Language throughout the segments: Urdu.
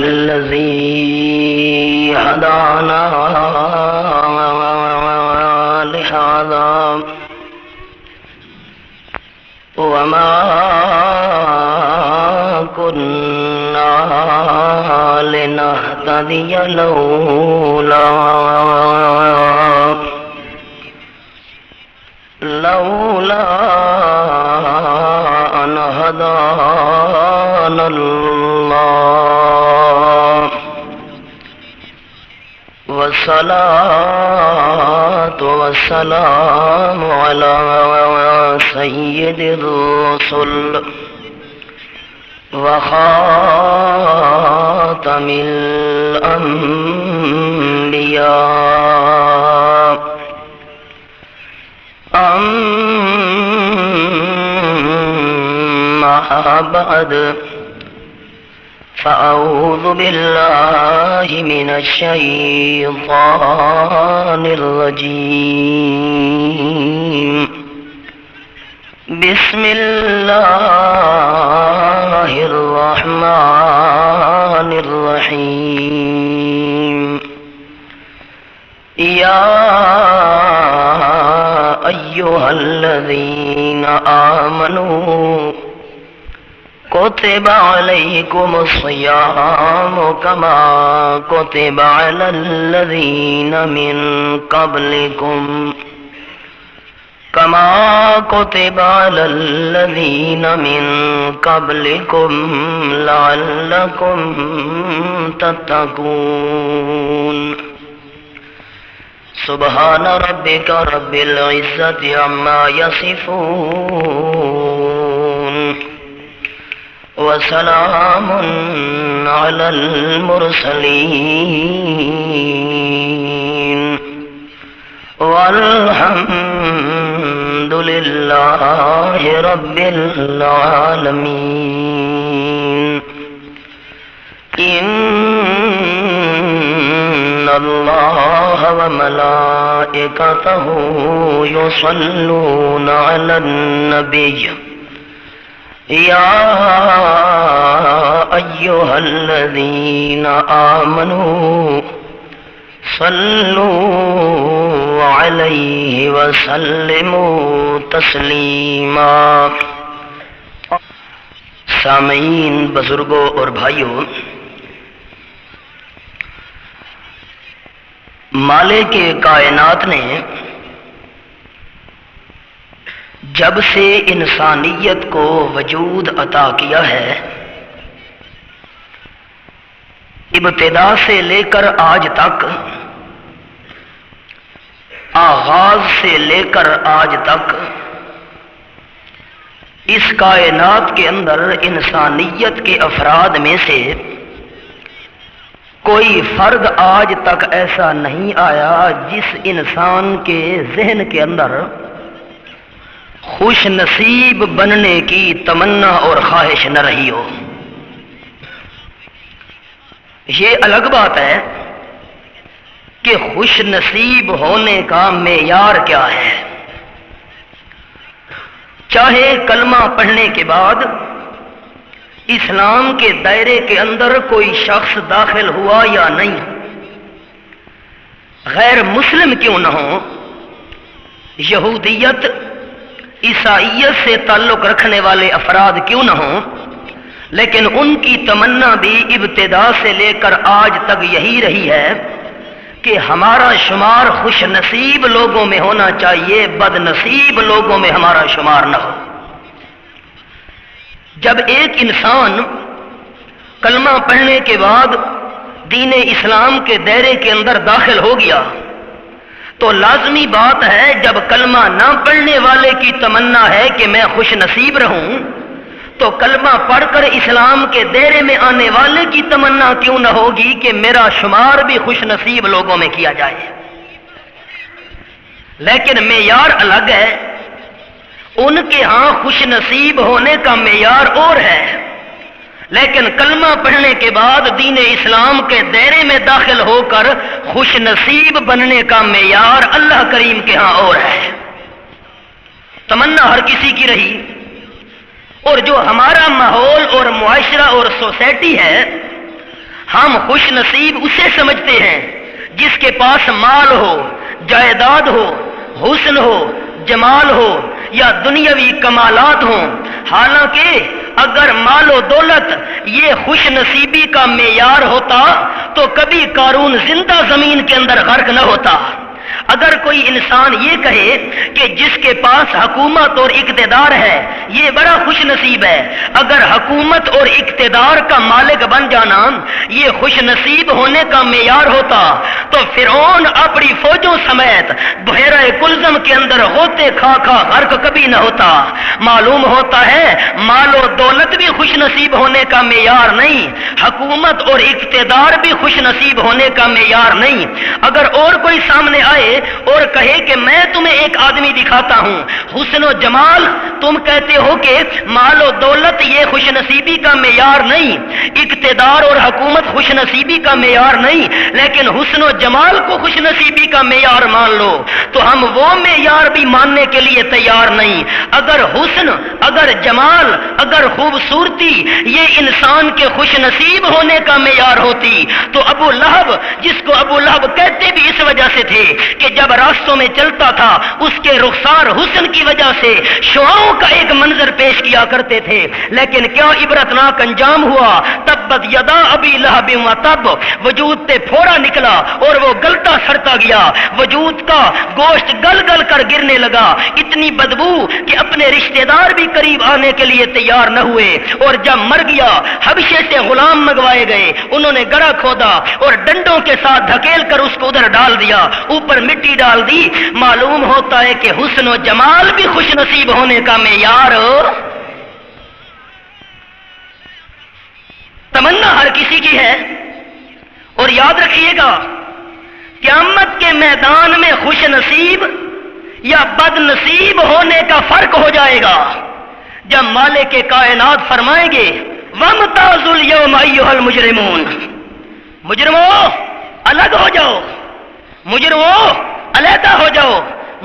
الذي هدانا لهذا وما كنا لنهتدي لولا أن هدانا الله والصلاة والسلام على سيد الرسل وخاتم الأنبياء أما بعد فأعوذ بالله من الشيطان الرجيم بسم الله الرحمن الرحيم يا أيها الذين آمنوا كتب عليكم الصيام كما كتب على الذين من قبلكم لعلكم تتقون سبحان ربك رب العزة عما يصفون وسلام على المرسلين والحمد لله رب العالمين إن الله وملائكته يصلون على النبي يا أيها الذين آمنوا صلوا عليه وسلموا تسلیما۔ سامعین، بزرگوں اور بھائیوں، مالک کائنات نے جب سے انسانیت کو وجود عطا کیا ہے، ابتدا سے لے کر آج تک، آغاز سے لے کر آج تک، اس کائنات کے اندر انسانیت کے افراد میں سے کوئی فرد آج تک ایسا نہیں آیا جس انسان کے ذہن کے اندر خوش نصیب بننے کی تمنا اور خواہش نہ رہی ہو۔ یہ الگ بات ہے کہ خوش نصیب ہونے کا معیار کیا ہے۔ چاہے کلمہ پڑھنے کے بعد اسلام کے دائرے کے اندر کوئی شخص داخل ہوا یا نہیں، غیر مسلم کیوں نہ ہو، یہودیت عیسائیت سے تعلق رکھنے والے افراد کیوں نہ ہوں، لیکن ان کی تمنا بھی ابتدا سے لے کر آج تک یہی رہی ہے کہ ہمارا شمار خوش نصیب لوگوں میں ہونا چاہیے، بد نصیب لوگوں میں ہمارا شمار نہ ہو۔ جب ایک انسان کلمہ پڑھنے کے بعد دین اسلام کے دائرے کے اندر داخل ہو گیا تو لازمی بات ہے، جب کلمہ نہ پڑھنے والے کی تمنا ہے کہ میں خوش نصیب رہوں، تو کلمہ پڑھ کر اسلام کے دائرے میں آنے والے کی تمنا کیوں نہ ہوگی کہ میرا شمار بھی خوش نصیب لوگوں میں کیا جائے۔ لیکن معیار الگ ہے، ان کے ہاں خوش نصیب ہونے کا معیار اور ہے، لیکن کلمہ پڑھنے کے بعد دین اسلام کے دائرے میں داخل ہو کر خوش نصیب بننے کا معیار اللہ کریم کے ہاں اور ہے۔ تمنا ہر کسی کی رہی، اور جو ہمارا ماحول اور معاشرہ اور سوسائٹی ہے، ہم خوش نصیب اسے سمجھتے ہیں جس کے پاس مال ہو، جائیداد ہو، حسن ہو، جمال ہو یا دنیاوی کمالات ہوں۔ حالانکہ اگر مال و دولت یہ خوش نصیبی کا معیار ہوتا تو کبھی قارون زندہ زمین کے اندر غرق نہ ہوتا۔ اگر کوئی انسان یہ کہے کہ جس کے پاس حکومت اور اقتدار ہے یہ بڑا خوش نصیب ہے، اگر حکومت اور اقتدار کا مالک بن جانا یہ خوش نصیب ہونے کا معیار ہوتا تو فرعون اپنی فوجوں سمیت بحیرہ کلزم کے اندر ہوتے کھا کھا غرق کبھی نہ ہوتا۔ معلوم ہوتا ہے مال و دولت بھی خوش نصیب ہونے کا معیار نہیں، حکومت اور اقتدار بھی خوش نصیب ہونے کا معیار نہیں۔ اگر اور کوئی سامنے آئے اور کہے کہ میں تمہیں ایک آدمی دکھاتا ہوں، حسن و جمال، تم کہتے ہو کہ مال و دولت یہ خوش نصیبی کا معیار نہیں، اقتدار اور حکومت خوش نصیبی کا معیار نہیں، لیکن حسن و جمال کو خوش نصیبی کا معیار مان لو، تو ہم وہ معیار بھی ماننے کے لیے تیار نہیں۔ اگر حسن، اگر جمال، اگر خوبصورتی یہ انسان کے خوش نصیب ہونے کا معیار ہوتی تو ابو لہب، جس کو ابو لہب کہتے بھی اس وجہ سے تھے کہ جب راستوں میں چلتا تھا اس کے رخسار حسن کی وجہ سے شعاؤں کا ایک منظر پیش کیا کرتے تھے، لیکن کیا عبرتناک انجام ہوا، تبت یدا ابی لہب وتب، وجود تے پھوڑا نکلا اور وہ گلتا سڑتا گیا، وجود کا گوشت گل گل کر گرنے لگا، اتنی بدبو کہ اپنے رشتہ دار بھی قریب آنے کے لیے تیار نہ ہوئے، اور جب مر گیا حبشے سے غلام منگوائے گئے، انہوں نے گڑھا کھودا اور ڈنڈوں کے ساتھ دھکیل کر اس کو ادھر ڈال دیا، اوپر مٹی ڈال دی۔ معلوم ہوتا ہے کہ حسن و جمال بھی خوش نصیب ہونے کا معیار تمنا ہر کسی کی ہے۔ اور یاد رکھیے گا قیامت کے میدان میں خوش نصیب یا بد نصیب ہونے کا فرق ہو جائے گا جب مالک کائنات فرمائیں گے وَامْتَازُوا الْيَوْمَ أَيُّهَا الْمُجْرِمُونَ، مجرموں الگ ہو جاؤ، مجرموں علیحدہ ہو جاؤ،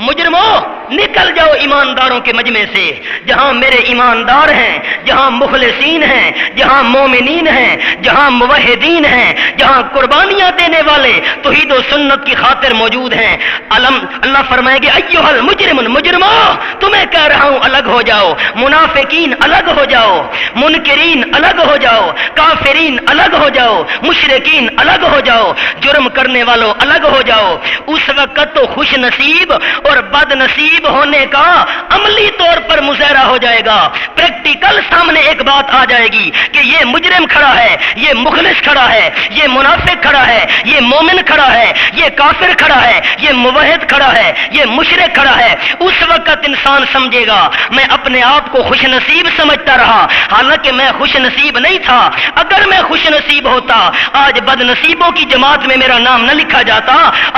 مجرموں نکل جاؤ ایمانداروں کے مجمع سے، جہاں میرے ایماندار ہیں، جہاں مخلصین ہیں، جہاں مومنین ہیں، جہاں موحدین ہیں، جہاں قربانیاں دینے والے توحید و سنت کی خاطر موجود ہیں۔ اللہ فرمائے گے ایھا المجرمون، مجرموں تمہیں کہہ رہا ہوں الگ ہو جاؤ، منافقین الگ ہو جاؤ، منکرین الگ ہو جاؤ، کافرین الگ ہو جاؤ، مشرکین الگ ہو جاؤ، جرم کرنے والوں الگ ہو جاؤ۔ اس وقت تو خوش نصیب اور بد نصیب ہونے کا عملی طور پر مظاہرہ ہو جائے گا، پریکٹیکل سامنے ایک بات آ جائے گی کہ یہ مجرم کھڑا ہے، یہ مخلص کھڑا ہے، یہ منافق کھڑا ہے، یہ مومن کھڑا ہے، یہ کافر کھڑا ہے، یہ موحد کھڑا ہے، یہ مشرک کھڑا ہے۔ اس وقت انسان سمجھے گا میں اپنے آپ کو خوش نصیب سمجھتا رہا، حالانکہ میں خوش نصیب نہیں تھا۔ اگر میں خوش نصیب ہوتا آج بد نصیبوں کی جماعت میں میرا نام نہ لکھا جاتا،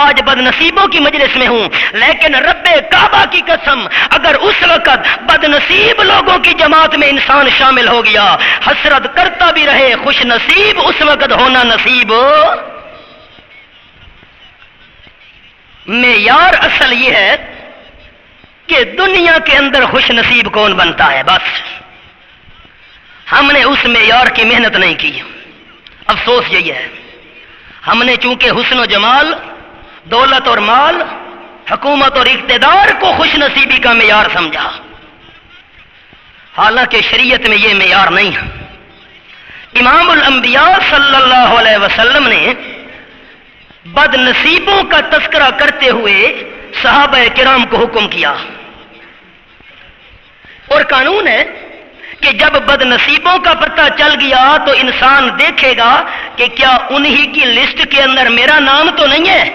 آج بد نصیبوں کی مجلس میں ہوں، لیکن رب کعبہ کی قسم اگر اس وقت بد نصیب لوگوں کی جماعت میں انسان شامل ہو گیا، حسرت کرتا بھی رہے خوش نصیب اس وقت ہونا نصیب۔ معیار اصل یہ ہے کہ دنیا کے اندر خوش نصیب کون بنتا ہے، بس ہم نے اس معیار کی محنت نہیں کی۔ افسوس یہی ہے ہم نے چونکہ حسن و جمال، دولت اور مال، حکومت اور اقتدار کو خوش نصیبی کا معیار سمجھا، حالانکہ شریعت میں یہ معیار نہیں ہے۔ امام الانبیاء صلی اللہ علیہ وسلم نے بد نصیبوں کا تذکرہ کرتے ہوئے صحابہ کرام کو حکم کیا، اور قانون ہے کہ جب بد نصیبوں کا پتہ چل گیا تو انسان دیکھے گا کہ کیا انہی کی لسٹ کے اندر میرا نام تو نہیں ہے۔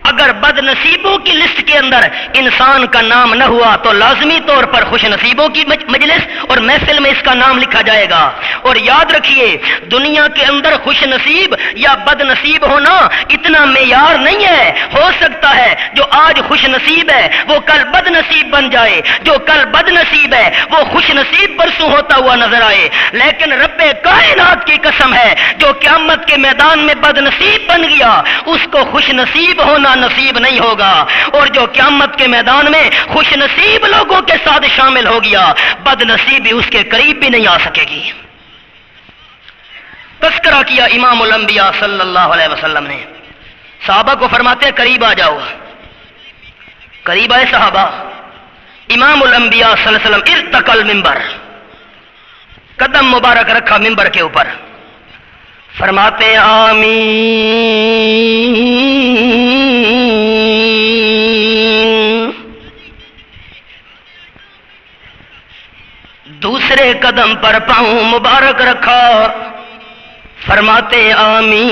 اگر بد نصیبوں کی لسٹ کے اندر انسان کا نام نہ ہوا تو لازمی طور پر خوش نصیبوں کی مجلس اور محفل میں اس کا نام لکھا جائے گا۔ اور یاد رکھیے دنیا کے اندر خوش نصیب یا بد نصیب ہونا اتنا معیار نہیں ہے، ہو سکتا ہے جو آج خوش نصیب ہے وہ کل بد نصیب بن جائے، جو کل بد نصیب ہے وہ خوش نصیب پرسوں ہوتا ہوا نظر آئے، لیکن رب کائنات کی قسم ہے جو قیامت کے میدان میں بد نصیب بن گیا اس کو خوش نصیب ہونا نصیب نہیں ہوگا، اور جو قیامت کے میدان میں خوش نصیب لوگوں کے ساتھ شامل ہو گیا بد نصیبی اس کے قریب بھی نہیں آ سکے گی۔ تذکرہ کیا امام الانبیاء صلی اللہ علیہ وسلم نے. صحابہ کو فرماتے ہیں قریب آ جاؤ. قریب آئے صحابہ. امام الانبیاء صلی اللہ علیہ وسلم ارتقى المنبر، قدم مبارک رکھا منبر کے اوپر. فرماتے ہیں آمین. دوسرے قدم پر پاؤں مبارک رکھا. فرماتے ہیں آمین.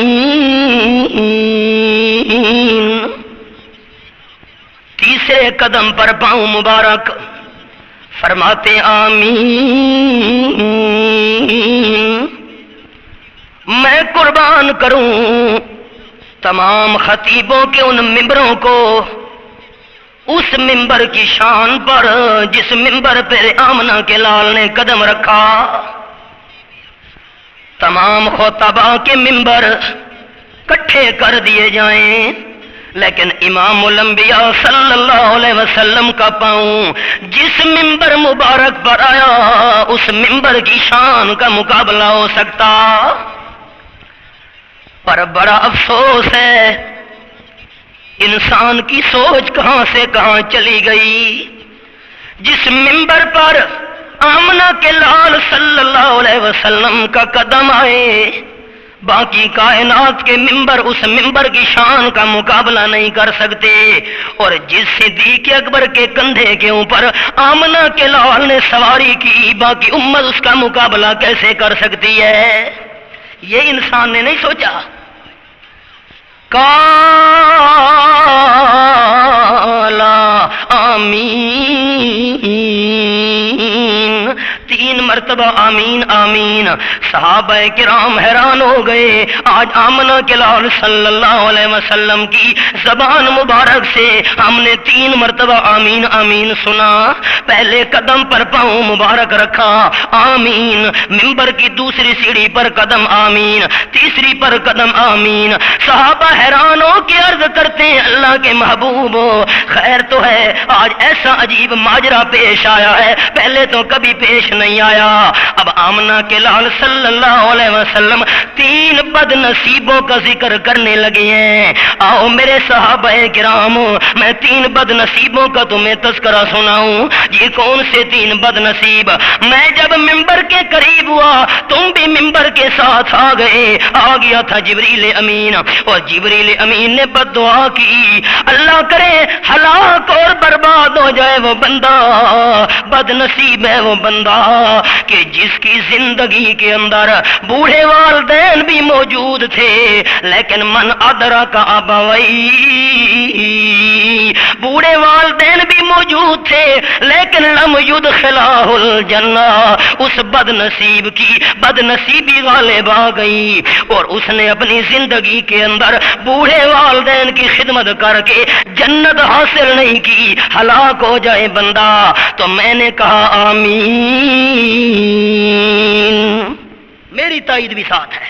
تیسرے قدم پر پاؤں مبارک. فرماتے ہیں آمین. میں قربان کروں تمام خطیبوں کے ان ممبروں کو اس ممبر کی شان پر جس ممبر پہ آمنہ کے لال نے قدم رکھا. تمام خطباء کے ممبر کٹھے کر دیے جائیں، لیکن امام الانبیاء صلی اللہ علیہ وسلم کا پاؤں جس ممبر مبارک پر آیا اس ممبر کی شان کا مقابلہ ہو سکتا. پر بڑا افسوس ہے انسان کی سوچ کہاں سے کہاں چلی گئی. جس ممبر پر آمنہ کے لال صلی اللہ علیہ وسلم کا قدم آئے باقی کائنات کے ممبر اس ممبر کی شان کا مقابلہ نہیں کر سکتے. اور جس صدیق اکبر کے کندھے کے اوپر آمنہ کے لال نے سواری کی باقی امت اس کا مقابلہ کیسے کر سکتی ہے؟ یہ انسان نے نہیں سوچا. کالا آمین. 3 مرتبہ آمین آمین. صحابہ کرام حیران ہو گئے. آج آمنہ کے لال صلی اللہ علیہ وسلم کی زبان مبارک سے ہم نے 3 مرتبہ آمین آمین سنا. پہلے قدم پر پاؤں مبارک رکھا آمین. ممبر کی دوسری سیڑھی پر قدم آمین. تیسری پر قدم آمین. صحابہ حیران ہو کے عرض کرتے ہیں اللہ کے محبوب خیر تو ہے آج ایسا عجیب ماجرا پیش آیا ہے پہلے تو کبھی پیش نہیں آیا. اب آمنہ کے لال صلی اللہ علیہ وسلم 3 بد نصیبوں کا ذکر کرنے لگے ہیں. آؤ میرے صحابہ کرام میں 3 بد نصیبوں کا تمہیں تذکرہ سناؤں. یہ کون سے 3 بد نصیب؟ میں جب ممبر کے قریب ہوا تم بھی ممبر کے ساتھ آ گئے. آ گیا تھا جبریل امین اور جبریل امین نے بد دعا کی اللہ کرے ہلاک اور برباد ہو جائے وہ بندہ. بد نصیب ہے وہ بندہ کہ جس کی زندگی کے اندر بوڑھے والدین بھی موجود تھے لیکن من ادرک ابوئی. بوڑھے والدین بھی موجود تھے لیکن لم یدخلہ الجنہ. اس بد نصیب کی بد نصیبی غالب آ گئی اور اس نے اپنی زندگی کے اندر بوڑھے والدین کی خدمت کر کے جنت حاصل نہیں کی. ہلاک ہو جائے بندہ. تو میں نے کہا آمین. میری تائید بھی ساتھ ہے.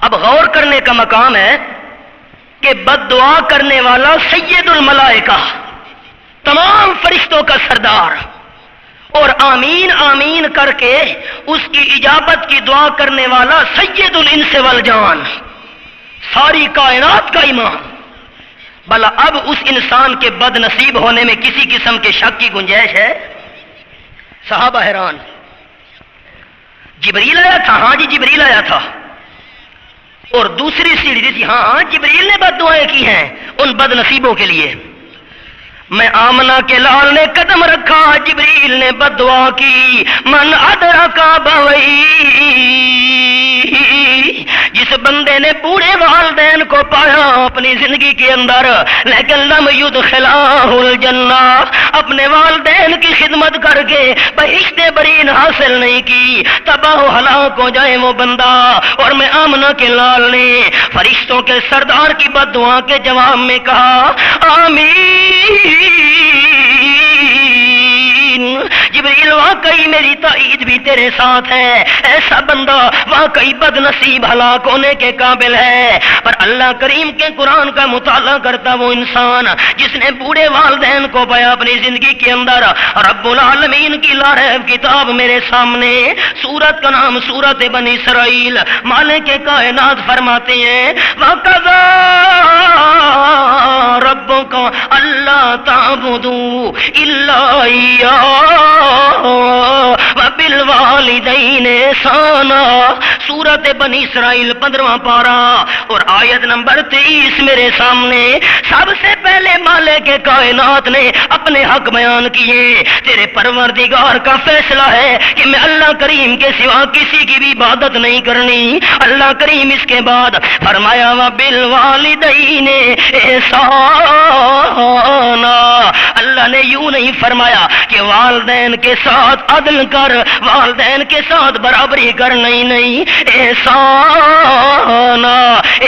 اب غور کرنے کا مقام ہے کہ بد دعا کرنے والا سید الملائکہ تمام فرشتوں کا سردار اور آمین آمین کر کے اس کی اجابت کی دعا کرنے والا سید الانس والجان ساری کائنات کا امام. بھلا اب اس انسان کے بد نصیب ہونے میں کسی قسم کے شک کی گنجائش ہے؟ صحابہ حیران. جبریل آیا تھا؟ ہاں جی جبریل آیا تھا. اور دوسری سیڑھی تھی؟ ہاں جبریل نے بد دعائیں کی ہیں ان بد نصیبوں کے لیے. میں آمنہ کے لال نے قدم رکھا جبریل نے بد دعا کی من ادرک ابوئی. جس بندے نے بوڑھے والدین کو پایا اپنی زندگی کے اندر لیکن لم یدخلہ الجنہ اپنے والدین کی خدمت کر کے بہشت برین حاصل نہیں کی تباہ و ہلاک ہو جائے وہ بندہ. اور میں آمنہ کے لال نے فرشتوں کے سردار کی بد دعا کے جواب میں کہا آمین. جبریل واقعی میری تائید بھی تیرے ساتھ ہے، ایسا بندہ واقعی بد نصیب ہلاک ہونے کے قابل ہے۔ پر اللہ کریم کے قرآن کا مطالعہ کرتا وہ انسان جس نے بوڑھے والدین کو پایا اپنی زندگی کے اندر، رب العالمین کی لاریب کتاب میرے سامنے، سورت کا نام سورت بنی اسرائیل، مالک کائنات فرماتے ہیں وَقَضَىٰ رَبُّكَ أَلَّا تَعْبُدُوا إِلَّا إِيَّاهُ وَبِالْوَالِدَيْنِ إِحْسَانًا، سورت بنی اسرائیل 15واں پارہ اور آیت نمبر 23 میرے سامنے۔ سب سے پہلے مالک کائنات نے اپنے حق بیان کیے، تیرے پروردگار کا فیصلہ ہے کہ میں اللہ کریم کے سوا کسی کی بھی عبادت نہیں کرنی۔ اللہ کریم اس کے بعد فرمایا وَبِالْوَالِدَيْنِ إِحْسَانًا، اللہ نے یوں نہیں فرمایا کہ والدین کے ساتھ عدل کر، والدین کے ساتھ برابری کر، نہیں، احسانا،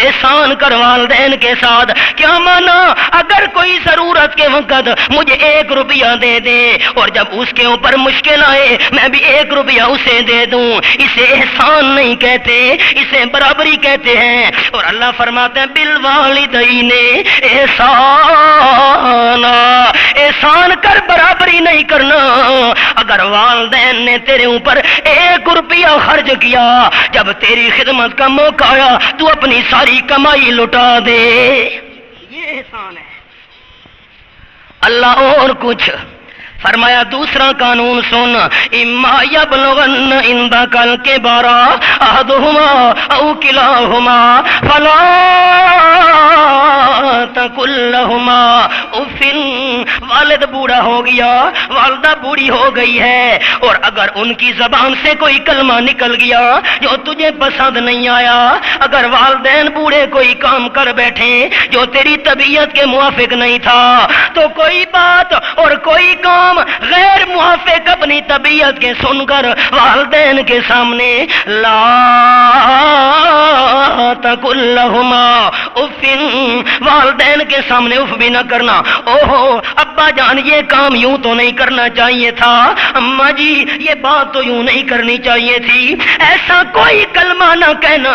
احسان کر والدین کے ساتھ۔ کیا مانا؟ اگر کوئی ضرورت کے وقت مجھے 1 روپیہ دے دے اور جب اس کے اوپر مشکل آئے میں بھی 1 روپیہ اسے دے دوں، اسے احسان نہیں کہتے، اسے برابری کہتے ہیں۔ اور اللہ فرماتے ہیں بالوالدین احسانا، احسان کر، برابری نہیں کرنا۔ اگر والدین نے تیرے اوپر 1 روپیہ خرچ کیا، جب تیری خدمت کا موقع آیا تو اپنی ساری کمائی لٹا دے، یہ احسان ہے۔ اللہ اور کچھ فرمایا دوسرا قانون سن، اما یبلغن عندک الکبر احدہما او کلاہما فلا تقل لہما اف، والد بوڑھا ہو گیا، والدہ بوڑھی ہو گئی ہے، اور اگر ان کی زبان سے کوئی کلمہ نکل گیا جو تجھے پسند نہیں آیا، اگر والدین بوڑھے کوئی کام کر بیٹھے جو تیری طبیعت کے موافق نہیں تھا، تو کوئی بات اور کوئی کام غیر موافق اپنی طبیعت کے سن کر والدین کے سامنے لا تقل لہما اف، والدین کے سامنے اف بھی نہ کرنا۔ اوہو ابا جان یہ کام یوں تو نہیں کرنا چاہیے تھا، اماں جی یہ بات تو یوں نہیں کرنی چاہیے تھی، ایسا کوئی کلمہ نہ کہنا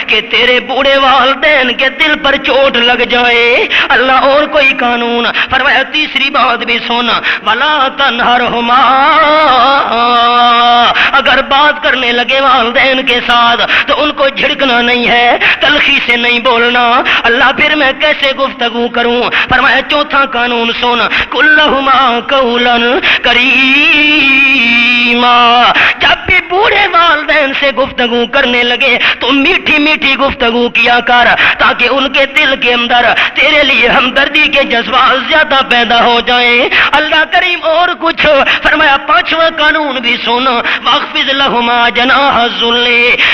کہ تیرے بوڑھے والدین کے دل پر چوٹ لگ جائے۔ اللہ اور کوئی قانون فرمایا تیسری بات بھی سن، ولا تنہرہما، اگر بات کرنے لگے والدین کے ساتھ تو ان کو جھڑکنا نہیں ہے، تلخی سے نہیں بولنا۔ اللہ پھر میں کیسے گفتگو کروں؟ فرمایا چوتھا قانون سن، قل لہما قولا کریما، جب بھی بوڑھے والدین سے گفتگو کرنے لگے تو میٹھی میٹھی گفتگو کیا کر، تاکہ ان کے دل کے اندر تیرے لیے ہمدردی کے جذبات زیادہ پیدا ہو جائیں۔ اللہ کریم اور کچھ فرمایا پانچواں قانون بھی سن، واخفض لہما جناح الذل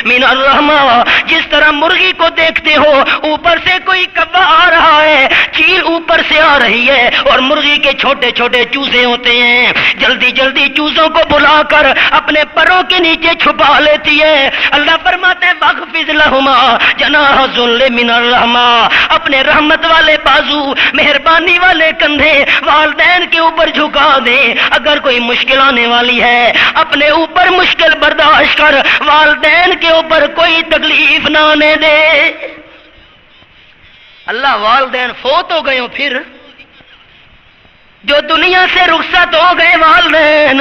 من الرحمہ، جس طرح مرغی کو دیکھتے ہو اوپر سے کوئی کوا آ رہا ہے، چیل اوپر سے آ رہی ہے اور مرغی کے چھوٹے چھوٹے چوزے ہوتے ہیں، جلدی جلدی چوزوں کو بلا کر اپنے پروں کے نیچے چھپا لیتی ہے۔ اللہ فرماتے ہیں واخفض لہما جناح الذل من الرحمہ، اپنے رحمت والے بازو، مہربانی والے کندھے والدین کے اوپر جھکا دے۔ اگر کوئی مشکل آنے والی ہے اپنے اوپر مشکل برداشت کر، والدین کے اوپر کوئی تکلیف نہ آنے دے۔ اللہ والدین فوت ہو گئے ہو، پھر جو دنیا سے رخصت ہو گئے والدین،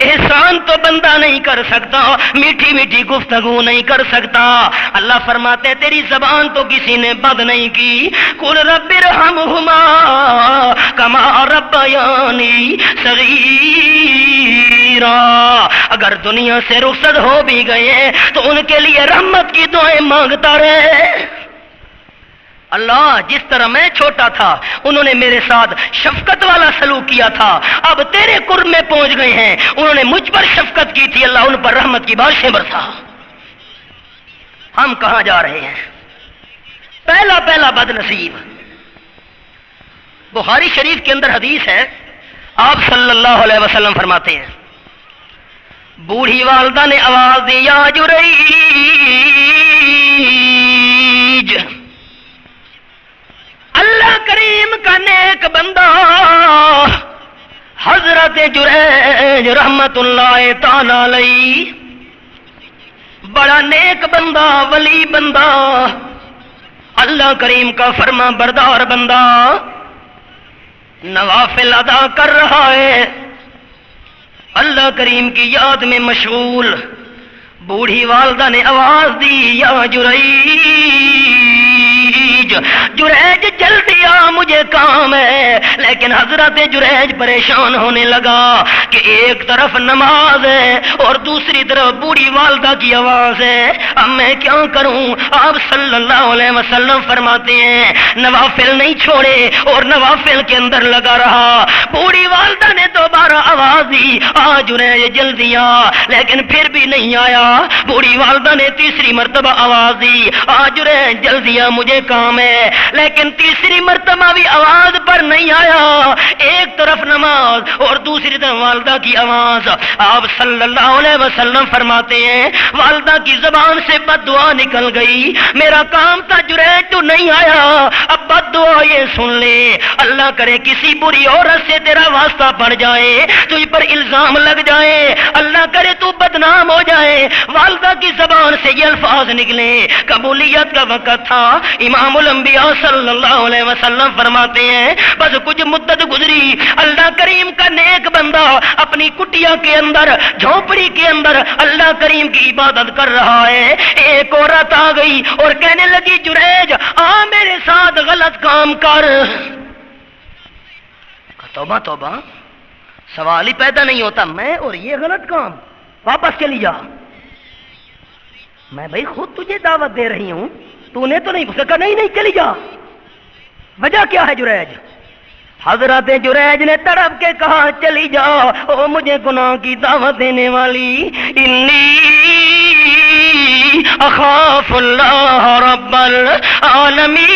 احسان تو بندہ نہیں کر سکتا، میٹھی میٹھی گفتگو نہیں کر سکتا۔ اللہ فرماتے ہیں تیری زبان تو کسی نے بند نہیں کی، قل رب ارحمہما کما ربیانی صغیرا، اگر دنیا سے رخصت ہو بھی گئے تو ان کے لیے رحمت کی دعائیں مانگتا رہے۔ اللہ جس طرح میں چھوٹا تھا انہوں نے میرے ساتھ شفقت والا سلوک کیا تھا، اب تیرے قرب میں پہنچ گئے ہیں، انہوں نے مجھ پر شفقت کی تھی، اللہ ان پر رحمت کی بارشیں برسا۔ ہم کہاں جا رہے ہیں؟ پہلا بد نصیب، بخاری شریف کے اندر حدیث ہے، آپ صلی اللہ علیہ وسلم فرماتے ہیں بوڑھی والدہ نے آواز دی یا جریج، اللہ کریم کا نیک بندہ حضرت جریج رحمت اللہ تعالی علیہ بڑا نیک بندہ، ولی بندہ، اللہ کریم کا فرما بردار بندہ، نوافل ادا کر رہا ہے، اللہ کریم کی یاد میں مشغول۔ بوڑھی والدہ نے آواز دی، یا جریج، جریج جلدی آ، مجھے کام ہے۔ لیکن حضرت جریج پریشان ہونے لگا کہ ایک طرف نماز ہے اور دوسری طرف بوڑھی والدہ کی آواز ہے، اب میں کیا کروں؟ آپ صلی اللہ علیہ وسلم فرماتے ہیں نوافل نہیں چھوڑے اور نوافل کے اندر لگا رہا۔ بوڑھی والدہ نے دوبارہ آواز دی، آ جریج جلدی آ، لیکن پھر بھی نہیں آیا۔ بوڑھی والدہ نے تیسری مرتبہ آواز دی، آ جریج جلدی آ، مجھے کام ہے، لیکن تیسری مرتبہ بھی آواز پر نہیں آیا۔ ایک طرف نماز اور دوسری طرف والدہ کی آواز۔ آپ صلی اللہ علیہ وسلم فرماتے ہیں والدہ کی زبان سے بد دعا نکل گئی، میرا کام تھا جریج تو نہیں آیا، اب بد دعا یہ سن لے، اللہ کرے کسی بری عورت سے تیرا واسطہ پڑ جائے، تجھ پر الزام لگ جائے، اللہ کرے تو بدنام ہو جائے۔ والدہ کی زبان سے یہ الفاظ نکلے، قبولیت کا وقت تھا۔ امام الانبیاء صلی اللہ علیہ وسلم فرماتے ہیں بس کچھ مدت گزری، اللہ کریم کا نیک بندہ اپنی کٹیا کے اندر، جھونپڑی کے اندر اللہ کریم کی عبادت کر رہا ہے۔ ایک عورت آ گئی اور کہنے لگی جریج آ میرے ساتھ غلط کام کر۔ توبہ توبہ، سوال ہی پیدا نہیں ہوتا، میں اور یہ غلط کام، واپس چلی جا، میں بھائی خود تجھے دعوت دے رہی ہوں، تو نے تو نہیں کہا نہیں نہیں چلی جا، وجہ کیا ہے جریج؟ حضرت جریج نے تڑپ کے کہا چلی جا، او مجھے گناہ کی دعوت دینے والی، انی اخاف اللہ رب العالمین۔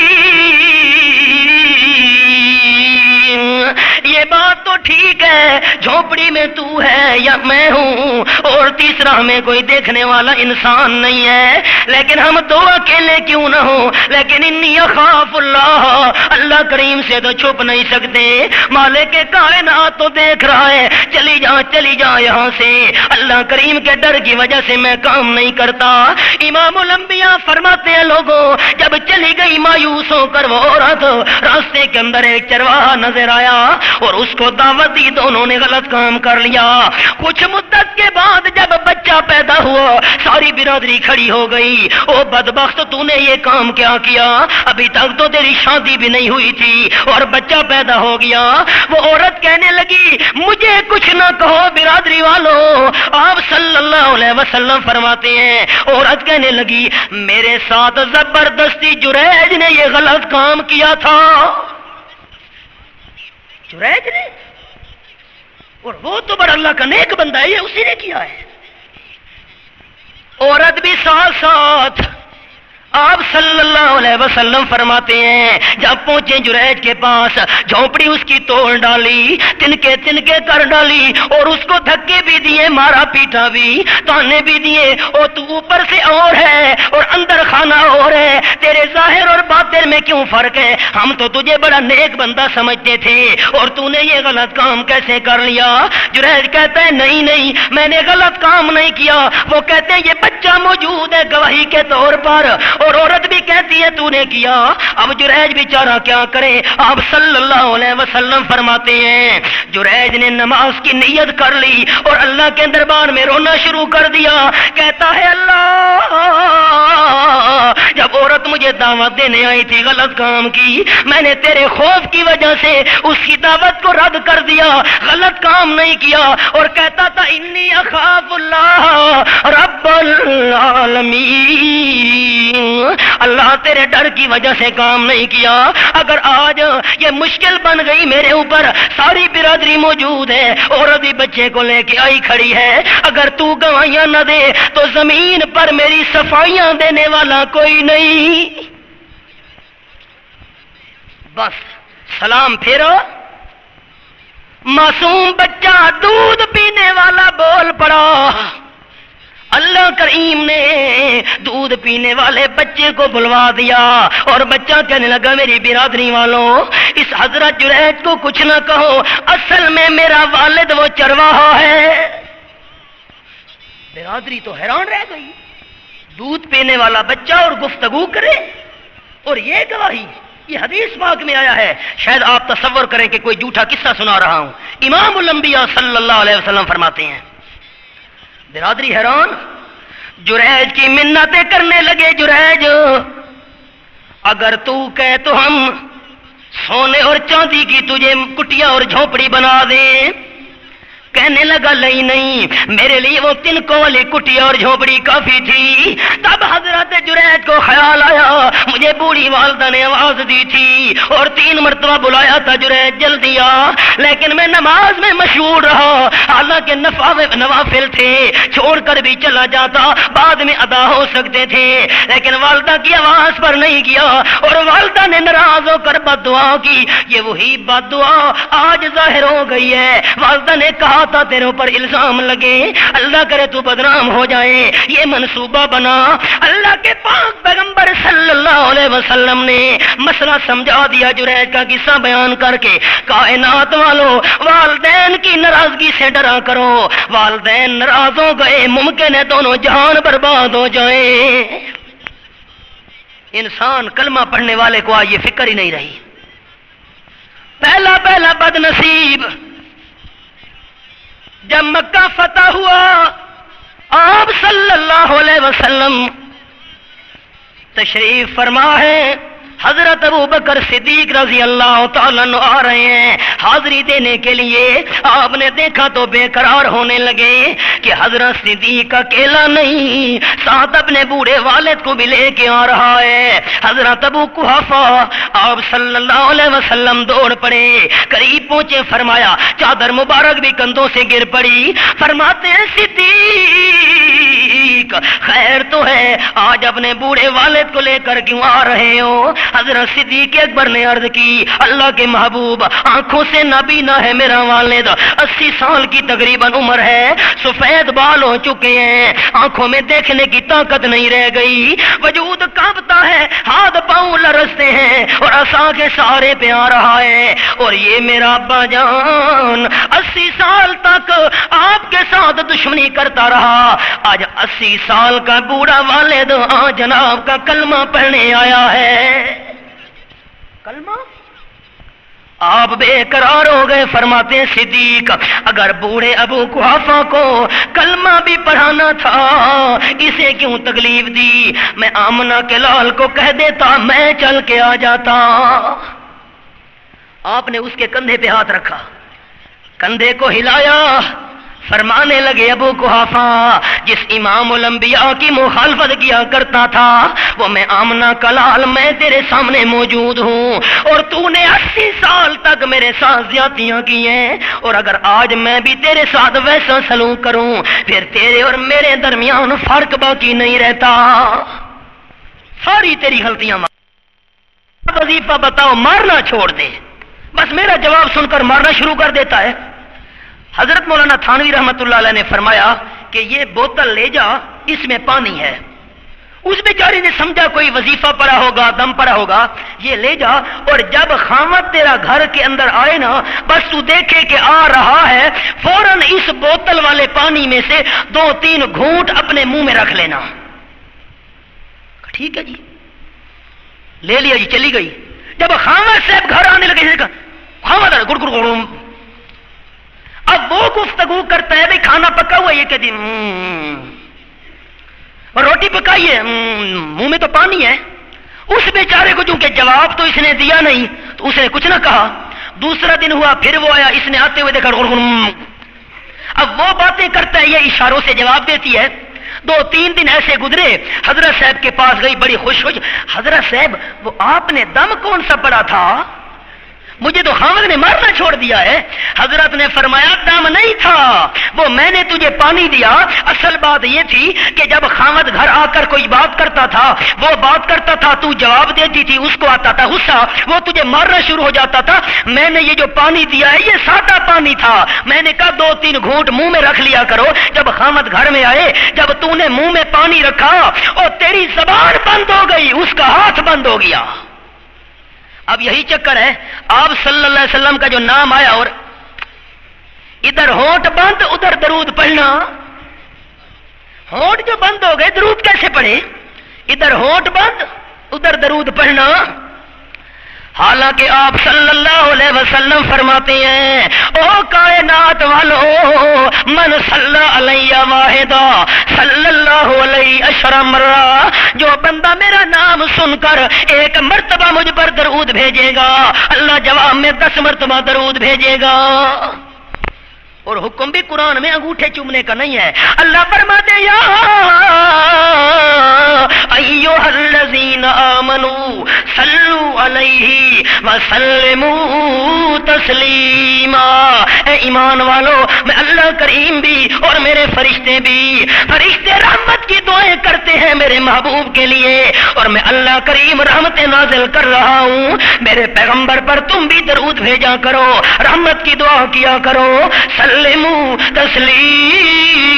یہ بات تو ٹھیک ہے، جھونپڑی میں تو ہے یا میں ہوں اور تیسرا ہمیں کوئی دیکھنے والا انسان نہیں ہے، لیکن ہم دو اکیلے کیوں نہ ہوں، لیکن انی اخاف اللہ، اللہ کریم سے تو چھپ نہیں سکتے، مالک کائنات تو دیکھ رہا ہے، چلی جا یہاں سے، اللہ کریم کے ڈر کی وجہ سے میں کام نہیں کرتا۔ امام الانبیاء فرماتے ہیں لوگوں جب چلی گئی مایوس ہو کر وہ عورت، راستے کے اندر ایک چرواہا نظر آیا اور اس کو دعوت دی، دونوں نے غلط کام کر لیا۔ کچھ مدت کے بعد جب بچہ پیدا ہوا ساری برادری کھڑی ہو گئی، او بدبخت تو نے یہ کام کیا کیا، ابھی تک تو تیری شادی بھی نہیں ہوئی تھی اور بچہ پیدا ہو گیا۔ وہ عورت کہنے لگی مجھے کچھ نہ کہو برادری والوں، آپ صلی اللہ علیہ وسلم فرماتے ہیں عورت کہنے لگی میرے ساتھ زبردستی جریج نے یہ غلط کام کیا تھا، جریج نے، اور وہ تو بڑا اللہ کا نیک بندہ ہے، یہ اسی نے کیا ہے۔ عورت بھی ساتھ ساتھ آپ صلی اللہ علیہ وسلم فرماتے ہیں جب پہنچے جریج کے پاس، جھونپڑی اس کی توڑ ڈالی، تنکے کر ڈالی اور اس کو دھکے بھی دیے، مارا پیٹا بھی، تانے بھی دیے، اور تو اوپر سے اور ہے اور اندر خانہ اور ہے، تیرے ظاہر اور باطن میں کیوں فرق ہے؟ ہم تو تجھے بڑا نیک بندہ سمجھتے تھے اور تو نے یہ غلط کام کیسے کر لیا؟ جریج کہتا ہے نہیں میں نے غلط کام نہیں کیا۔ وہ کہتے ہیں یہ بچہ موجود ہے گواہی کے طور پر، اور عورت بھی کہتی ہے تو نے کیا۔ اب جریج بیچارہ کیا کرے؟ آپ صلی اللہ علیہ وسلم فرماتے ہیں جریج نے نماز کی نیت کر لی اور اللہ کے دربار میں رونا شروع کر دیا، کہتا ہے اللہ جب عورت مجھے دعوت دینے آئی تھی غلط کام کی، میں نے تیرے خوف کی وجہ سے اس کی دعوت کو رد کر دیا، غلط کام نہیں کیا، اور کہتا تھا انی اخاف اللہ رب العالمین، اللہ تیرے ڈر کی وجہ سے کام نہیں کیا۔ اگر آج یہ مشکل بن گئی میرے اوپر، ساری برادری موجود ہے، عورت بھی بچے کو لے کے آئی کھڑی ہے، اگر تو گواہیاں نہ دے تو زمین پر میری صفائیاں دینے والا کوئی نہیں، بس سلام پھیرو۔ معصوم بچہ دودھ پینے والا بول پڑا، اللہ کریم نے دودھ پینے والے بچے کو بلوا دیا اور بچہ کہنے لگا میری برادری والوں اس حضرت جریج کو کچھ نہ کہو، اصل میں میرا والد وہ چرواہا ہے، برادری تو حیران رہ گئی، دودھ پینے والا بچہ اور گفتگو کرے، اور یہ گواہی، یہ حدیث پاک میں آیا ہے۔ شاید آپ تصور کریں کہ کوئی جھوٹا قصہ سنا رہا ہوں، امام الانبیاء صلی اللہ علیہ وسلم فرماتے ہیں، برادری حیران، جریج کی منتیں کرنے لگے، جریج اگر تو کہے تو ہم سونے اور چاندی کی تجھے کٹیا اور جھونپڑی بنا دیں۔ کہنے لگا نہیں، میرے لیے وہ تنکوں والی کٹیا اور جھونپڑی کافی تھی۔ تب حضرت جریج کو خیال آیا، مجھے بوڑھی والدہ نے آواز دی تھی اور 3 مرتبہ بلایا تھا، جریج جلدی آ، لیکن میں نماز میں مشغول رہا، حالانکہ نوافل تھے، چھوڑ کر بھی چلا جاتا، بعد میں ادا ہو سکتے تھے، لیکن والدہ کی آواز پر نہیں گیا، اور والدہ نے ناراض ہو کر بد دعا کی۔ یہ وہی بد دعا آج ظاہر ہو گئی ہے۔ والدہ نے کہا تھا تیرے اوپر الزام لگے، اللہ کرے تو بدنام ہو جائے، یہ منصوبہ بنا۔ اللہ کے پاک پیغمبر صلی اللہ علیہ وسلم نے مسئلہ سمجھا دیا، جریج کا قصہ بیان کر کے، کائنات والوں، والدین کی ناراضگی سے ڈرا کرو، والدین ناراض ہو گئے، ممکن ہے دونوں جہان برباد ہو جائیں۔ انسان کلمہ پڑھنے والے کو آج یہ فکر ہی نہیں رہی۔ پہلا بد نصیب، جب مکہ فتح ہوا، آپ صلی اللہ علیہ وسلم تشریف فرما ہے، حضرت ابو بکر صدیق رضی اللہ تعالیٰ عنہ آ رہے ہیں حاضری دینے کے لیے۔ آپ نے دیکھا تو بے قرار ہونے لگے کہ حضرت صدیق اکیلا نہیں، ساتھ اپنے بوڑھے والد کو بھی لے کے آ رہا ہے، حضرت ابو قحافہ۔ آپ صلی اللہ علیہ وسلم دوڑ پڑے، قریب پہنچے، فرمایا، چادر مبارک بھی کندھوں سے گر پڑی، فرماتے ہیں صدیق خیر تو ہے، آج اپنے بوڑھے والد کو لے کر کیوں آ رہے ہو؟ حضرت صدیق اکبر نے عرض کی، اللہ کے محبوب، آنکھوں سے نابینا ہے میرا والد، 80 سال کی تقریباً عمر ہے، سفید بال ہو چکے ہیں، آنکھوں میں دیکھنے کی طاقت نہیں رہ گئی، وجود کانپتا ہے، ہاتھ پاؤں لرزتے ہیں، اور عصا کے سہارے پہ آ رہا ہے، اور یہ میرا ابا جان 80 سال تک آپ کے ساتھ دشمنی کرتا رہا، آج 80 سال کا بوڑھا والد جناب کا کلمہ پڑھنے آیا ہے۔ کلمہ؟ آپ بے قرار ہو گئے، فرماتے ہیں صدیق اگر بوڑھے ابو قحافہ کو کلمہ بھی پڑھانا تھا، اسے کیوں تکلیف دی؟ میں آمنہ کے لال کو کہہ دیتا، میں چل کے آ جاتا۔ آپ نے اس کے کندھے پہ ہاتھ رکھا، کندھے کو ہلایا، فرمانے لگے، ابو قحافہ جس امام الانبیاء کی مخالفت کیا کرتا تھا، وہ میں آمنہ کا لال، میں تیرے سامنے موجود ہوں، اور تو نے 80 سال تک میرے ساتھ زیادتیاں کی ہیں، اور اگر آج میں بھی تیرے ساتھ ویسا سلوک کروں، پھر تیرے اور میرے درمیان فرق باقی نہیں رہتا، ساری تیری غلطیاں وظیفہ بتاؤ، مارنا چھوڑ دے، بس میرا جواب سن کر مارنا شروع کر دیتا ہے۔ حضرت مولانا تھانوی رحمت اللہ علیہ نے فرمایا کہ یہ بوتل لے جا، اس میں پانی ہے۔ اس بیچاری نے سمجھا کوئی وظیفہ پڑا ہوگا، دم پڑا ہوگا، یہ لے جا، اور جب خامد تیرا گھر کے اندر آئے نا، بس تو دیکھے کہ آ رہا ہے، فوراً اس بوتل والے پانی میں سے 2-3 گھونٹ اپنے منہ میں رکھ لینا۔ ٹھیک ہے جی، لے لیا جی، چلی گئی۔ جب خامد صاحب گھر آنے لگے، خامد گڑ گڑ گڑ، اب وہ گفتگو کرتا ہے، بھائی کھانا پکا ہوا، یہ کہتی اور روٹی پکائی ہے، منہ میں تو پانی ہے۔ اس بیچارے کو چونکہ جواب تو اس نے دیا نہیں، تو اس نے کچھ نہ کہا۔ دوسرا دن ہوا، پھر وہ آیا، اس نے آتے ہوئے دیکھا، اب وہ باتیں کرتا ہے، یہ اشاروں سے جواب دیتی ہے۔ 2-3 دن ایسے گزرے، حضرت صاحب کے پاس گئی، بڑی خوش ہوئی، حضرت صاحب وہ آپ نے دم کون سا پڑا تھا؟ مجھے تو خامد نے مارنا چھوڑ دیا ہے۔ حضرت نے فرمایا دم نہیں تھا، وہ میں نے تجھے پانی دیا، اصل بات یہ تھی کہ جب خامد گھر آ کر کوئی بات کرتا تھا، وہ بات کرتا تھا، تو جواب دیتی تھی، اس کو آتا تھا غصہ، وہ تجھے مارنا شروع ہو جاتا تھا۔ میں نے یہ جو پانی دیا ہے یہ سادہ پانی تھا، میں نے کہا 2-3 گھونٹ منہ میں رکھ لیا کرو۔ جب خامد گھر میں آئے، جب تو نے منہ میں پانی رکھا اور تیری زبان بند ہو گئی، اس کا ہاتھ بند ہو گیا۔ اب یہی چکر ہے، آپ صلی اللہ علیہ وسلم کا جو نام آیا اور ادھر ہونٹ بند ادھر درود پڑھنا، ہونٹ جو بند ہو گئے درود کیسے پڑھے؟ ادھر ہونٹ بند ادھر درود پڑھنا. حالانکہ آپ صلی اللہ علیہ وسلم فرماتے ہیں او کائنات والو من صلی علیہ واحدہ صلی اللہ علیہ عشر مرہ، جو بندہ میرا نام سن کر ایک مرتبہ مجھ پر درود بھیجے گا اللہ جواب میں 10 مرتبہ درود بھیجے گا. اور حکم بھی قرآن میں انگوٹھے چومنے کا نہیں ہے. اللہ فرماتے یا ایھا الذین آمنوا صلوا علیہ وسلموا تسلیما. اے ایمان والو، میں اللہ کریم بھی اور میرے فرشتے بھی، فرشتے رحمت کی دعائیں کرتے ہیں میرے محبوب کے لیے، اور میں اللہ کریم رحمت نازل کر رہا ہوں. میرے پیغمبر پر تم بھی درود بھیجا کرو، رحمت کی دعا کیا کرو. سلموا تسلیما،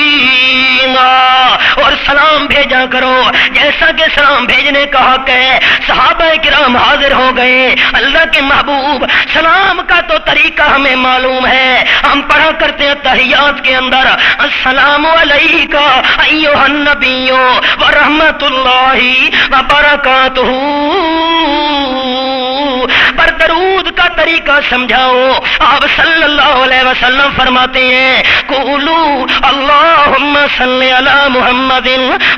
اور سلام بھیجا کرو جیسا کہ سلام بھیجنے کا حق ہے. صحابہ کرام حاضر ہو گئے. اللہ کے محبوب سلام کا تو طریقہ ہمیں معلوم ہے، ہم پڑھا کرتے ہیں تحیات کے اندر السلام علیکہ ایھا النبی ورحمۃ اللہ وبرکاتہ. پر درود کا طریقہ سمجھاؤ. آپ صلی اللہ علیہ وسلم فرماتے ہیں قولوا اللہم صلی علی محمد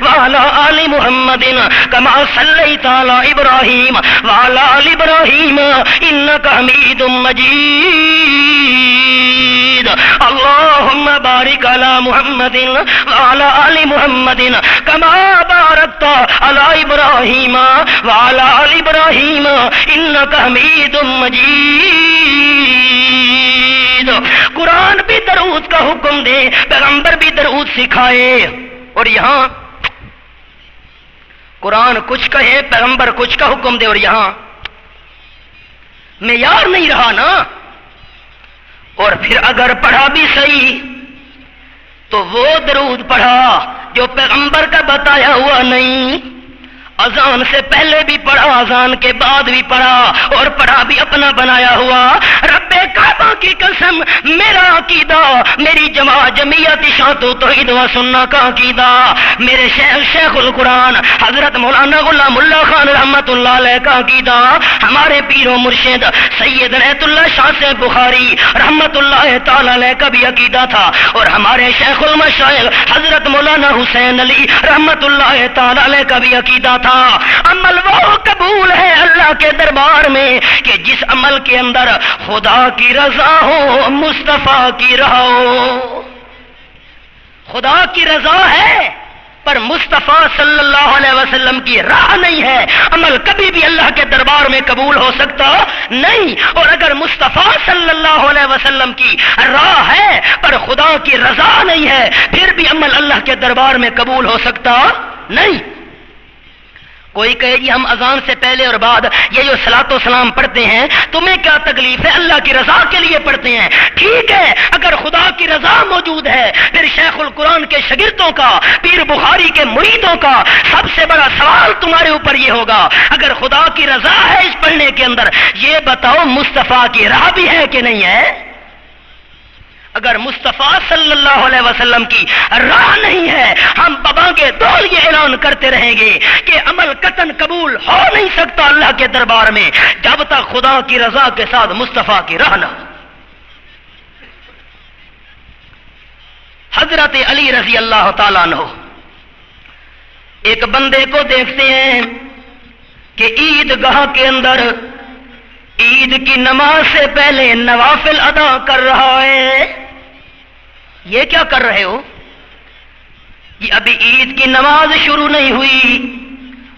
وعلی آل محمد کما صلیت علی ابراہیم وعلی آل ابراہیم انک حمید مجید. اللہم بارک علی محمد وعلی آل محمد کما بارکت علی ابراہیم وعلی آل ابراہیم انک حمید مجید. قرآن بھی درود کا حکم دے، پیغمبر بھی درود سکھائے. اور یہاں قرآن کچھ کہے پیغمبر کچھ کا حکم دے، اور یہاں معیار نہیں رہا نا. اور پھر اگر پڑھا بھی صحیح تو وہ درود پڑھا جو پیغمبر کا بتایا ہوا نہیں. اذان سے پہلے بھی پڑھا، اذان کے بعد بھی پڑھا، اور پڑھا بھی اپنا بنایا ہوا. رب کعبہ کی قسم میرا عقیدہ، میری جماعت شاط و توحید و سنہ کا عقیدہ، میرے شیخ القرآن حضرت مولانا غلام اللہ خان رحمت اللہ علیہ کا عقیدہ، ہمارے پیر و مرشد سید عنایت اللہ شاہ سے بخاری رحمت اللہ تعالی علیہ کا بھی عقیدہ تھا، اور ہمارے شیخ المشائخ حضرت مولانا حسین علی رحمت اللہ تعالی علیہ کا بھی عقیدہ تھا. عمل وہ قبول ہے اللہ کے دربار میں کہ جس عمل کے اندر خدا کی رضا ہو، مصطفیٰ کی راہ ہو. خدا کی رضا ہے پر مصطفیٰ صلی اللہ علیہ وسلم کی راہ نہیں ہے. عمل کبھی بھی اللہ کے دربار میں قبول ہو سکتا نہیں. اور اگر مصطفیٰ صلی اللہ علیہ وسلم کی راہ ہے پر خدا کی رضا نہیں ہے، پھر بھی عمل اللہ کے دربار میں قبول ہو سکتا نہیں. کوئی کہے جی ہم اذان سے پہلے اور بعد یہ جو صلاۃ و سلام پڑھتے ہیں تمہیں کیا تکلیف ہے، اللہ کی رضا کے لیے پڑھتے ہیں. ٹھیک ہے، اگر خدا کی رضا موجود ہے پھر شیخ القرآن کے شاگردوں کا، پیر بخاری کے مریدوں کا سب سے بڑا سوال تمہارے اوپر یہ ہوگا اگر خدا کی رضا ہے اس پڑھنے کے اندر، یہ بتاؤ مصطفیٰ کی راہ بھی ہے کہ نہیں ہے؟ اگر مصطفیٰ صلی اللہ علیہ وسلم کی راہ نہیں ہے، ہم ببانگے دول یہ اعلان کرتے رہیں گے کہ عمل قطعاً قبول ہو نہیں سکتا اللہ کے دربار میں جب تک خدا کی رضا کے ساتھ مصطفیٰ کی راہ نہ ہو. حضرت علی رضی اللہ تعالیٰ عنہ ایک بندے کو دیکھتے ہیں کہ عید گاہ کے اندر عید کی نماز سے پہلے نوافل ادا کر رہا ہے. یہ کیا کر رہے ہو؟ یہ ابھی عید کی نماز شروع نہیں ہوئی،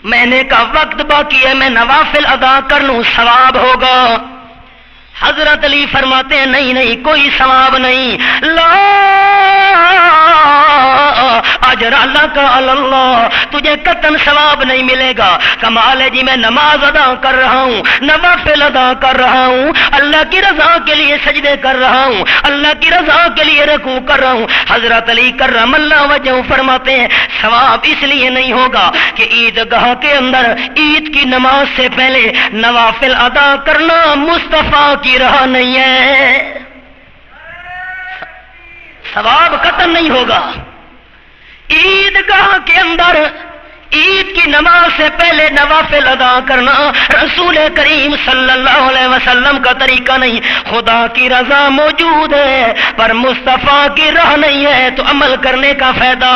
میں نے کہا وقت باقی ہے، میں نوافل ادا کر لوں ثواب ہوگا. حضرت علی فرماتے ہیں نہیں نہیں، کوئی ثواب نہیں. لا اجر لک علی اللہ، تجھے قطعاً ثواب نہیں ملے گا. کمال ہے جی، میں نماز ادا کر رہا ہوں، نوافل ادا کر رہا ہوں، اللہ کی رضا کے لیے سجدے کر رہا ہوں، اللہ کی رضا کے لیے رکوع کر رہا ہوں. حضرت علی کرم اللہ وجہہ فرماتے ہیں ثواب اس لیے نہیں ہوگا کہ عید گاہ کے اندر عید کی نماز سے پہلے نوافل ادا کرنا مصطفیٰ کی راہ نہیں ہے، ثواب قطعاً نہیں ہوگا. عیدگاہ کے اندر عید کی نماز سے پہلے نوافل ادا کرنا رسول کریم صلی اللہ علیہ وسلم کا طریقہ نہیں. خدا کی رضا موجود ہے پر مصطفیٰ کی راہ نہیں ہے تو عمل کرنے کا فائدہ.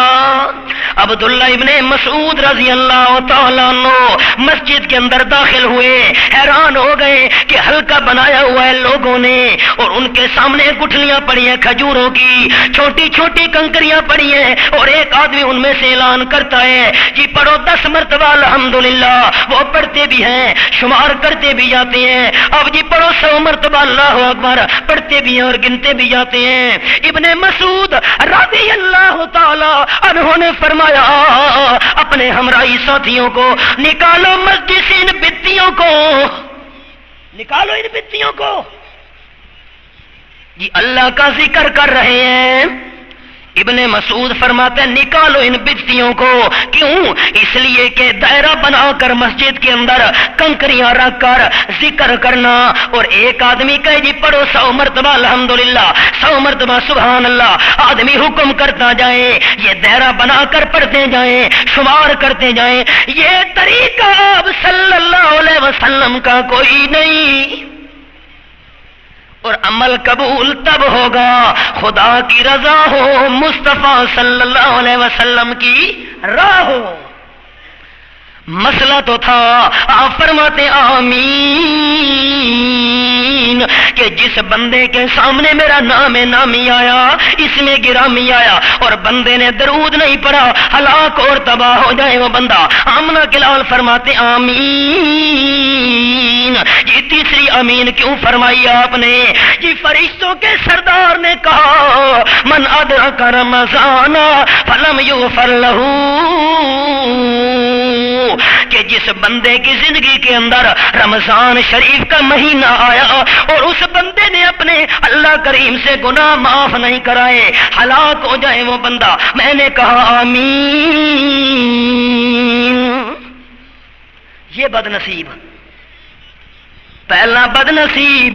عبداللہ ابن مسعود رضی اللہ تعالیٰ عنہ مسجد کے اندر داخل ہوئے، حیران ہو گئے کہ حلقہ بنایا ہوا ہے لوگوں نے اور ان کے سامنے گٹھلیاں پڑی ہیں کھجوروں کی، چھوٹی چھوٹی کنکریاں پڑی ہیں اور ایک آدمی ان میں سے اعلان کرتا ہے جی پڑھو 10 مرتبہ الحمدللہ. وہ پڑھتے بھی ہیں، شمار کرتے بھی جاتے ہیں. اب جی پڑھو 100 مرتبہ اللہ اکبر، پڑھتے بھی ہیں اور گنتے بھی جاتے ہیں. ابن مسعود رضی اللہ تعالی عنہ نے فرمایا اپنے ہمراہی ساتھیوں کو نکالو مسجد سے ان بتیوں کو، نکالو ان بتیوں کو. جی اللہ کا ذکر کر رہے ہیں. ابن مسعود فرماتے ہیں نکالو ان بتیوں کو. کیوں؟ اس لیے کہ دائرہ بنا کر مسجد کے اندر کنکریاں رکھ کر ذکر کرنا اور ایک آدمی کہے جی پڑھو 100 مرتبہ الحمدللہ، 100 مرتبہ سبحان اللہ، آدمی حکم کرتا جائے، یہ دائرہ بنا کر پڑھتے جائیں، شمار کرتے جائیں. یہ طریقہ اب صلی اللہ علیہ وسلم کا کوئی نہیں. اور عمل قبول تب ہوگا خدا کی رضا ہو، مصطفیٰ صلی اللہ علیہ وسلم کی راہ ہو. مسئلہ تو تھا، آپ فرماتے آمین کہ جس بندے کے سامنے میرا نام نامی آیا، اس میں گرامی آیا اور بندے نے درود نہیں پڑھا ہلاک اور تباہ ہو جائے وہ بندہ. آمنہ کے لال فرماتے آمین. یہ تیسری آمین کیوں فرمائی آپ نے؟ جی فرشتوں کے سردار نے کہا من ادرک رمضان فلم یغفر لہ، کہ جس بندے کی زندگی کے اندر رمضان شریف کا مہینہ آیا اور اس بندے نے اپنے اللہ کریم سے گناہ معاف نہیں کرائے ہلاک ہو جائے وہ بندہ. میں نے کہا آمین. یہ بد نصیب، پہلا بد نصیب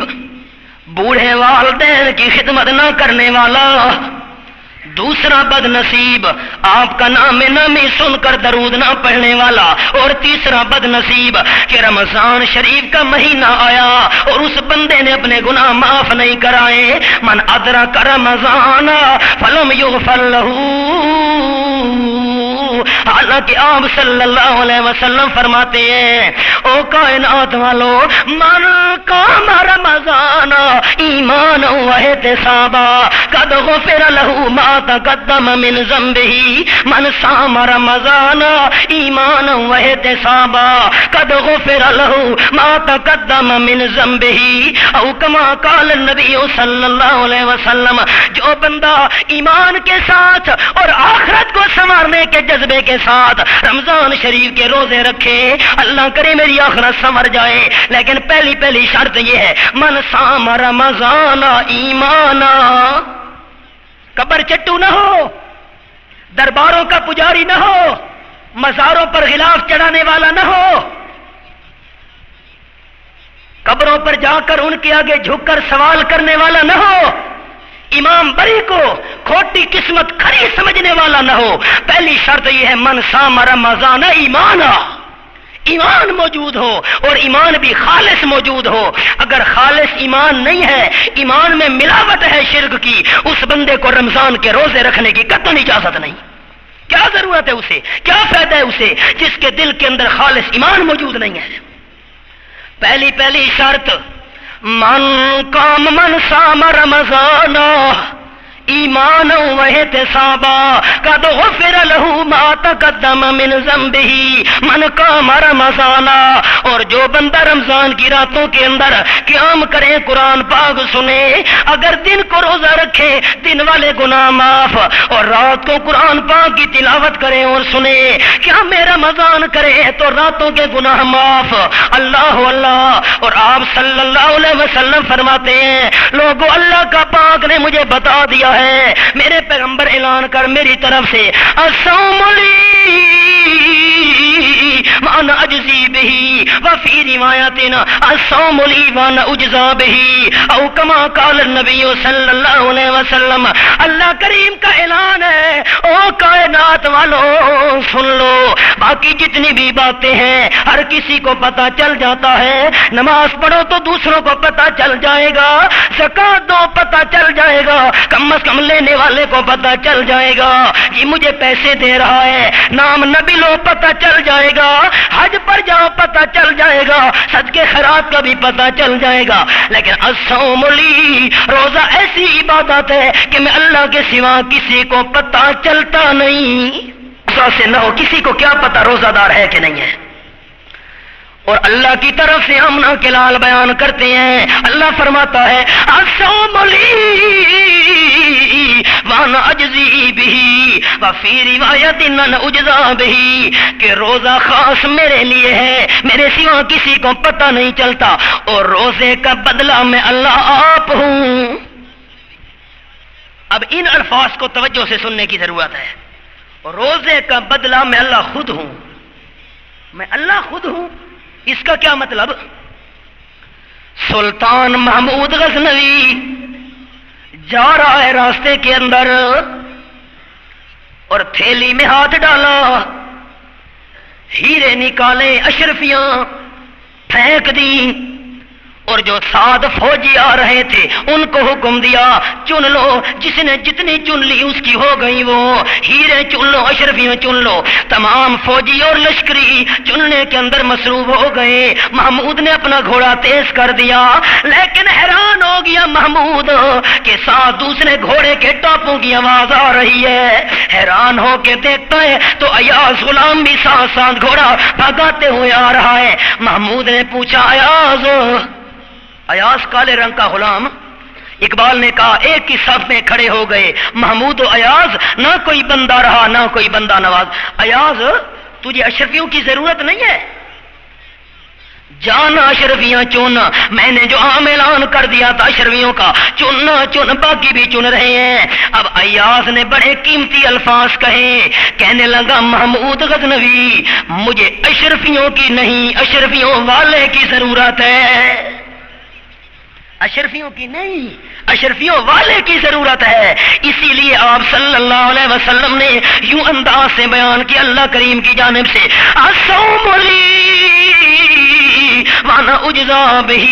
بوڑھے والدین کی خدمت نہ کرنے والا، دوسرا بد نصیب آپ کا نام نامی سن کر درود نہ پڑھنے والا، اور تیسرا بد نصیب کہ رمضان شریف کا مہینہ آیا اور اس بندے نے اپنے گناہ معاف نہیں کرائے. من ادرک رمضان فلم یغفر لہ. حالانکہ آپ صلی اللہ علیہ وسلم فرماتے ہیں او کائنات والو من قام رمضان ایمان و احتسابا قد غفر له ما تقدم من ذنبه. من صام رمضان ایمانا و احتسابا قد غفر له ما تقدم من ذنبه او کما قال النبی صلی اللہ علیہ وسلم. جو بندہ ایمان کے ساتھ اور آخرت کو سنوارنے کے جذبے کے ساتھ رمضان شریف کے روزے رکھے، اللہ کرے میری آخرت سنور جائے. لیکن پہلی شرط یہ ہے من صام رمضان ایمانا. قبر چٹو نہ ہو، درباروں کا پجاری نہ ہو، مزاروں پر غلاف چڑھانے والا نہ ہو، قبروں پر جا کر ان کے آگے جھک کر سوال کرنے والا نہ ہو، امام بری کو کھوٹی قسمت کھری سمجھنے والا نہ ہو. پہلی شرط یہ ہے من صام رمضان ایمانا، ایمان موجود ہو اور ایمان بھی خالص موجود ہو. اگر خالص ایمان نہیں ہے، ایمان میں ملاوٹ ہے شرک کی، اس بندے کو رمضان کے روزے رکھنے کی قطعاً اجازت نہیں. کیا ضرورت ہے اسے، کیا فائدہ ہے اسے جس کے دل کے اندر خالص ایمان موجود نہیں ہے. پہلی شرط من قام من صام رمضان ایمان و احتسابا قد غفر له ما تقدم من ذنبه. من قام رمضان، اور جو بندہ رمضان کی راتوں کے اندر قیام کرے، قرآن پاک سنے، اگر دن کو روزہ رکھے دن والے گناہ معاف، اور رات کو قرآن پاک کی تلاوت کرے اور سنے، کیا میں رمضان کرے تو راتوں کے گناہ معاف. اللہ اللہ. اور آپ صلی اللہ علیہ وسلم فرماتے ہیں لوگوں اللہ کا پاک نے مجھے بتا دیا ہے، میرے پیغمبر اعلان کر میری طرف سے الصوم لی وانا اجزی به وفي روایتنا الصوم لي وانا اجزا به او كما قال النبي صلی اللہ علیہ وسلم۔ اللہ کریم کا اعلان ہے، او کائنات والوں سن لو، باقی جتنی بھی باتیں ہیں ہر کسی کو پتہ چل جاتا ہے، نماز پڑھو تو دوسروں کو پتہ چل جائے گا، زکات دو پتہ چل جائے گا، کم از کم لینے والے کو پتہ چل جائے گا، یہ مجھے پیسے دے رہا ہے، نام نبی لو پتہ چل جائے گا، حج پر جاؤ پتہ چل جائے گا، صدقے خیرات کا بھی پتہ چل جائے گا، لیکن الصوم لی، روزہ ایسی عبادت ہے کہ میں اللہ کے سوا کسی کو پتہ چلتا نہیں۔ روزہ سے نہ ہو کسی کو کیا پتہ روزہ دار ہے کہ نہیں ہے؟ اور اللہ کی طرف سے ہم نہ کلال بیان کرتے ہیں، اللہ فرماتا ہے الصوم لی وانا اجزی بہ وفی روایت ان اجزا بہ، کہ روزہ خاص میرے لیے ہے، میرے سوا کسی کو پتہ نہیں چلتا، اور روزے کا بدلہ میں اللہ آپ ہوں۔ اب ان الفاظ کو توجہ سے سننے کی ضرورت ہے، روزے کا بدلہ میں اللہ خود ہوں، میں اللہ خود ہوں، اس کا کیا مطلب؟ سلطان محمود غزنوی جا رہا ہے راستے کے اندر اور تھیلی میں ہاتھ ڈالا، ہیرے نکالے، اشرفیاں پھینک دی، اور جو 7 فوجی آ رہے تھے ان کو حکم دیا چن لو، جس نے جتنی چن لی اس کی ہو گئی، وہ ہیرے چن لو، اشرفیاں چن لو۔ تمام فوجی اور لشکری چننے کے اندر مصروف ہو گئے، محمود نے اپنا گھوڑا تیز کر دیا، لیکن حیران ہو گیا محمود کہ ساتھ دوسرے گھوڑے کے ٹاپوں کی آواز آ رہی ہے، حیران ہو کے دیکھتا ہے تو ایاز غلام بھی ساتھ ساتھ گھوڑا بھگاتے ہوئے آ رہا ہے۔ محمود نے پوچھا ایاز کالے رنگ کا غلام، اقبال نے کہا ایک ہی صف میں کھڑے ہو گئے محمود و ایاز، نہ کوئی بندہ رہا نہ کوئی بندہ نواز۔ ایاز تجھے اشرفیوں کی ضرورت نہیں ہے، جانا اشرفیاں چن، میں نے جو عام اعلان کر دیا تھا اشرفیوں کا چننا چن، باقی بھی چن رہے ہیں۔ اب ایاز نے بڑے قیمتی الفاظ کہے، کہنے لگا محمود غزنوی مجھے اشرفیوں کی نہیں اشرفیوں والے کی ضرورت ہے، اشرفیوں کی نہیں اشرفیوں والے کی ضرورت ہے۔ اسی لیے آپ صلی اللہ علیہ وسلم نے یوں انداز سے بیان کیا اللہ کریم کی جانب سے الصوم لی وانا اجزا بہ،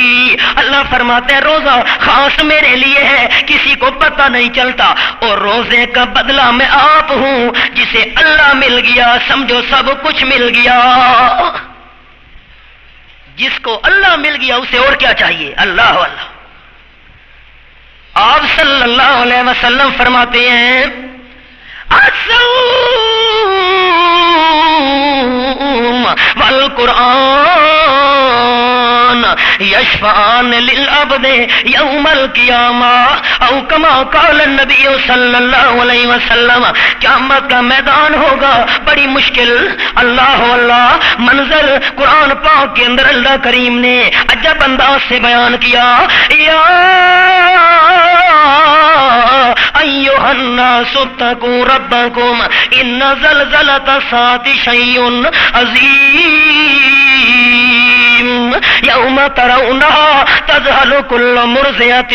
اللہ فرماتے ہیں روزہ خاص میرے لیے ہے، کسی کو پتہ نہیں چلتا، اور روزے کا بدلہ میں آپ ہوں، جسے اللہ مل گیا سمجھو سب کچھ مل گیا، جس کو اللہ مل گیا اسے اور کیا چاہیے؟ اللہ اللہ۔ آپ صلی اللہ علیہ وسلم فرماتے ہیں الصوم والقرآن یشفعان للعبد یوم القیامہ او کما قال النبی صلی اللہ علیہ وسلم، قیامت کا میدان ہوگا بڑی مشکل، اللہ اللہ منظر قرآن پاک کے اندر اللہ کریم نے عجب انداز سے بیان کیا، یا ایھا الناس اتقوا ربکم ان زلزلۃ الساعۃ شیء عظیم یوم ترونها تذهل كل مرضعة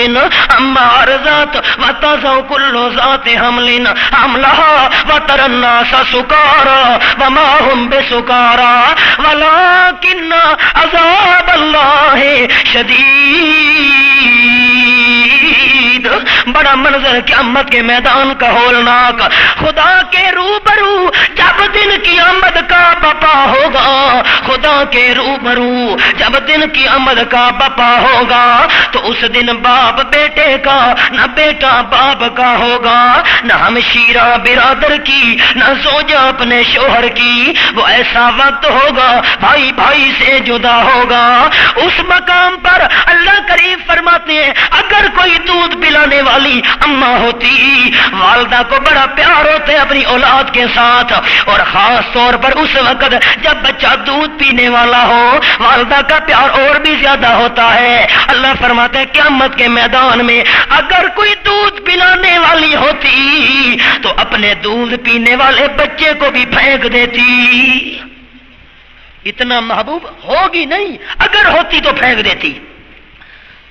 عما أرضعت وتضع كل ذات حمل حملها وترى الناس سكارى وما هم بسكارى ولكن عذاب الله شدید۔ بڑا منظر قیامت کے میدان کا ہولناک، خدا کے روبرو جب دن کی آمد کا بپا ہوگا، خدا کے روبرو جب دن کی آمد کا بپا ہوگا تو اس دن باپ بیٹے کا نہ بیٹا باپ کا ہوگا، نہ ہمشیرہ برادر کی نہ زوجہ اپنے شوہر کی، وہ ایسا وقت ہوگا بھائی بھائی سے جدا ہوگا۔ اس مقام پر اللہ کریم فرماتے ہیں اگر کوئی دودھ پلانے والی اماں ہوتی، والدہ کو بڑا پیار ہوتا ہے اپنی اولاد کے ساتھ، اور خاص طور پر اس وقت جب بچہ دودھ پینے والا ہو والدہ کا پیار اور بھی زیادہ ہوتا ہے۔ اللہ فرماتے ہیں قیامت کے میدان میں اگر کوئی دودھ پلانے والی ہوتی تو اپنے دودھ پینے والے بچے کو بھی پھینک دیتی۔ اتنا محبوب ہوگی نہیں، اگر ہوتی تو پھینک دیتی.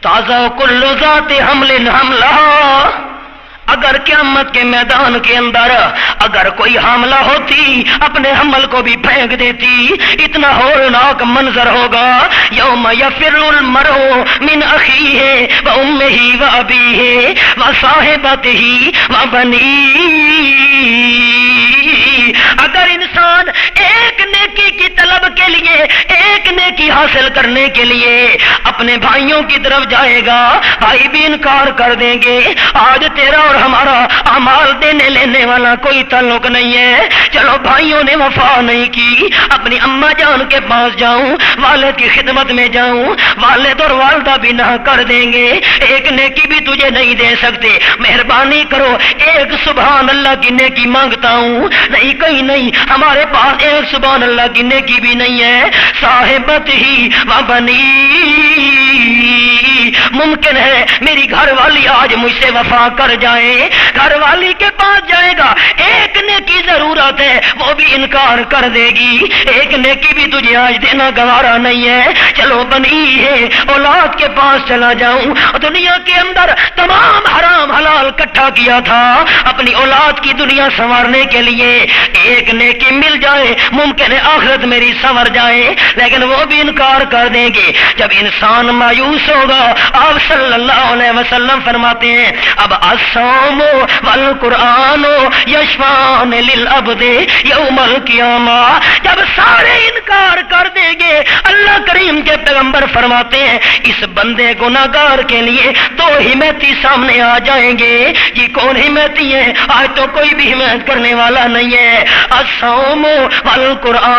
تازہ کل ذات حمل حملہ، اگر قیامت کے میدان کے اندر اگر کوئی حاملہ ہوتی اپنے حمل کو بھی پھینک دیتی. اتنا ہولناک منظر ہوگا. یوم یفر المرء من اخیہ وامہ وابیہ وصاحبتہ وبنیہ. اگر انسان ایک نیکی کی طلب کے لیے، ایک نیکی حاصل کرنے کے لیے اپنے بھائیوں کی طرف جائے گا، بھائی بھی انکار کر دیں گے. آج تیرا اور ہمارا اعمال دینے لینے والا کوئی تعلق نہیں ہے. چلو بھائیوں نے وفا نہیں کی، اپنی اماں جان کے پاس جاؤں، والد کی خدمت میں جاؤں، والد اور والدہ بھی نہ کر دیں گے، ایک نیکی بھی تجھے نہیں دے سکتے، مہربانی کرو ایک سبحان اللہ کی نیکی مانگتا ہوں. نہیں کہیں نہیں، ہمارے پاس ایک سبحان اللہ کی نیکی بھی نہیں ہے. صاحبت ہی وبنی، ممکن ہے میری گھر والی آج مجھ سے وفا کر جائے. گھر والی کے پاس جائے گا، ایک نیکی ضرورت ہے، وہ بھی انکار کر دے گی. ایک نیکی بھی تجھے آج دینا گوارا نہیں ہے. چلو بنی ہے اولاد کے پاس چلا جاؤں. دنیا کے اندر تمام حرام حلال اکٹھا کیا تھا اپنی اولاد کی دنیا سنوارنے کے لیے. ایک نیکی مل جائے ممکن ہے آخرت میری سنور جائے، لیکن وہ بھی انکار کر دیں گے. جب انسان مایوس ہوگا، آپ صلی اللہ علیہ وسلم فرماتے ہیں اب الصوم والقرآن یشفعان للعبد یوم القیامہ. جب سارے انکار کر دیں گے، اللہ کریم کے پیغمبر فرماتے ہیں اس بندے گناہگار کے لیے دو حمایتی سامنے آ جائیں گے. یہ کون حمایتی ہیں؟ آج تو کوئی بھی حمایت کرنے والا نہیں ہے. الصوم والقرآن،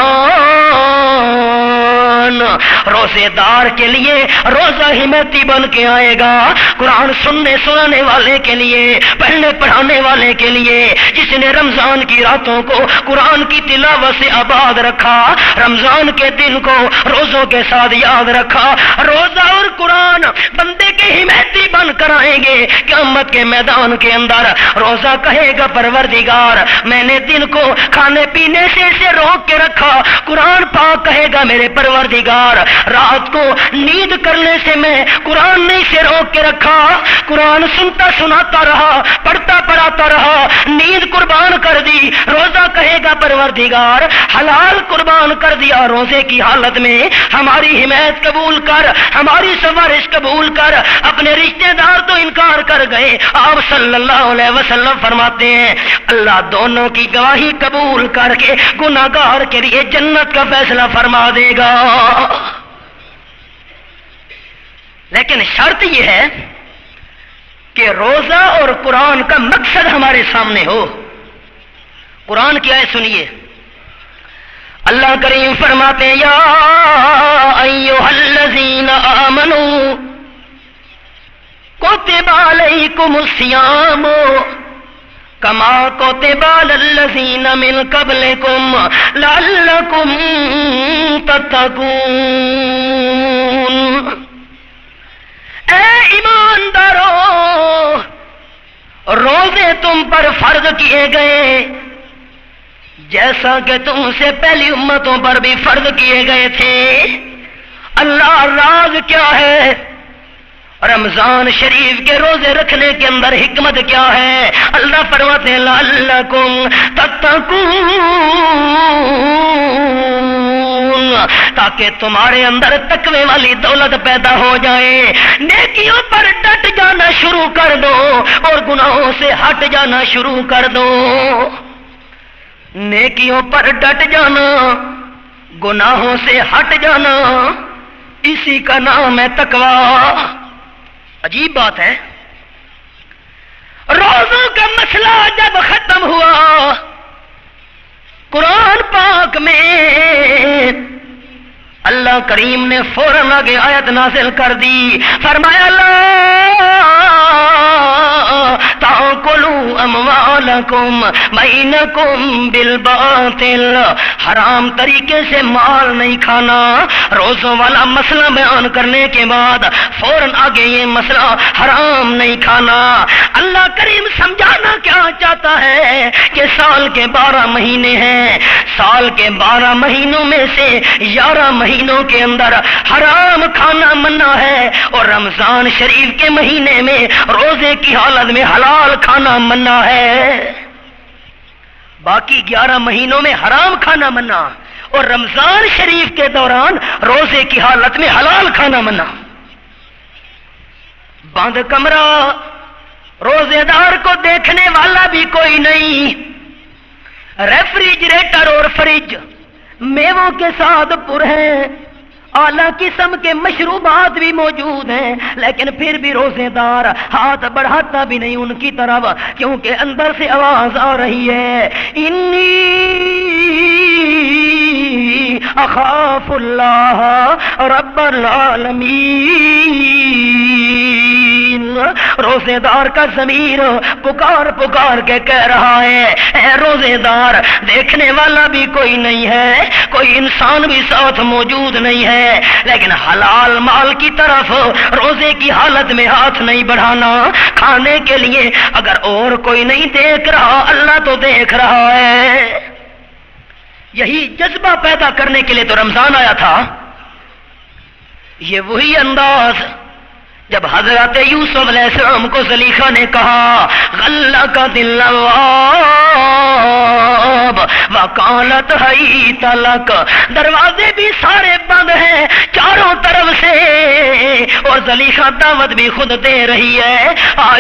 روزے دار کے لیے روزہ حمایتی بن کے آئے گا. قرآن سننے سنانے والے کے لیے، پڑھنے پڑھانے والے کے لیے، جس نے رمضان کی راتوں کو قرآن کی تلاوت سے آباد رکھا، رمضان کے دن کو روزوں کے ساتھ یاد رکھا. روزہ اور قرآن بندے کے حمایتی بن کر آئیں گے قیامت کے میدان کے اندر. روزہ کہے گا پروردگار میں نے دن کو کھانے پینے سے روک کے رکھا. قرآن پاک کہے گا میرے پروردگار رات کو نیند کرنے سے میں قرآن نہیں سے روک کے رکھا، قرآن سنتا سناتا رہا، پڑھتا پڑھاتا رہا، نیند قربان کر دی. روزہ کہے گا پروردگار حلال قربان کر دیا روزے کی حالت میں، ہماری حمایت قبول کر، ہماری سفارش قبول کر. اپنے رشتہ دار تو انکار کر گئے. آپ صلی اللہ علیہ وسلم فرماتے ہیں اللہ دونوں کی گواہی قبول کر کے گناہگار کے لیے جنت کا فیصلہ فرما دے گا. لیکن شرط یہ ہے کہ روزہ اور قرآن کا مقصد ہمارے سامنے ہو. قرآن کی آیت سنیے، اللہ کریم فرماتے ہیں یا ایھا الذین آمنوا کتب علیکم الصیام کما کتب علی الذین من قبلکم لعلکم تتقون. اے ایماندارو، روزے تم پر فرض کیے گئے جیسا کہ تم سے پہلی امتوں پر بھی فرض کیے گئے تھے. اللہ راز کیا ہے؟ رمضان شریف کے روزے رکھنے کے اندر حکمت کیا ہے؟ اللہ فرماتے ہیں لعلکم تتقون، تاکہ تمہارے اندر تقوی والی دولت پیدا ہو جائے. نیکیوں پر ڈٹ جانا شروع کر دو اور گناہوں سے ہٹ جانا شروع کر دو. نیکیوں پر ڈٹ جانا، گناہوں سے ہٹ جانا، اسی کا نام ہے تقوی. عجیب بات ہے، روزوں کا مسئلہ جب ختم ہوا، قرآن پاک میں اللہ کریم نے فوراً آگے آیت نازل کر دی، فرمایا لا تاکلوا اموالکم بینکم بالباطل، حرام طریقے سے مال نہیں کھانا۔ روزوں والا مسئلہ بیان کرنے کے بعد فوراً آگے یہ مسئلہ حرام نہیں کھانا۔ اللہ کریم سمجھانا کیا چاہتا ہے کہ سال کے 12 مہینے ہیں، سال کے 12 مہینوں میں سے 11 مہینوں کے اندر حرام کھانا منع ہے، اور رمضان شریف کے مہینے میں روزے کی حالت میں حلال کھانا منع ہے۔ باقی 11 مہینوں میں حرام کھانا منع، اور رمضان شریف کے دوران روزے کی حالت میں حلال کھانا منع۔ بند کمرہ، روزے دار کو دیکھنے والا بھی کوئی نہیں، ریفریجریٹر اور فریج میووں کے ساتھ پر ہیں، اعلیٰ قسم کے مشروبات بھی موجود ہیں، لیکن پھر بھی روزے دار ہاتھ بڑھاتا بھی نہیں ان کی طرف، کیونکہ اندر سے آواز آ رہی ہے انی اخاف اللہ رب العالمین۔ روزے دار کا ضمیر پکار پکار کے کہہ رہا ہے اے روزے دار، دیکھنے والا بھی کوئی نہیں ہے، کوئی انسان بھی ساتھ موجود نہیں ہے، لیکن حلال مال کی طرف روزے کی حالت میں ہاتھ نہیں بڑھانا کھانے کے لیے۔ اگر اور کوئی نہیں دیکھ رہا، اللہ تو دیکھ رہا ہے۔ یہی جذبہ پیدا کرنے کے لیے تو رمضان آیا تھا۔ یہ وہی انداز جب حضرت یوسف علیہ السلام کو زلیخا نے کہا غلہ کا دل وکالت حیت لک، دروازے بھی سارے بند ہیں چاروں طرف سے، اور زلیخا دعوت بھی خود دے رہی ہے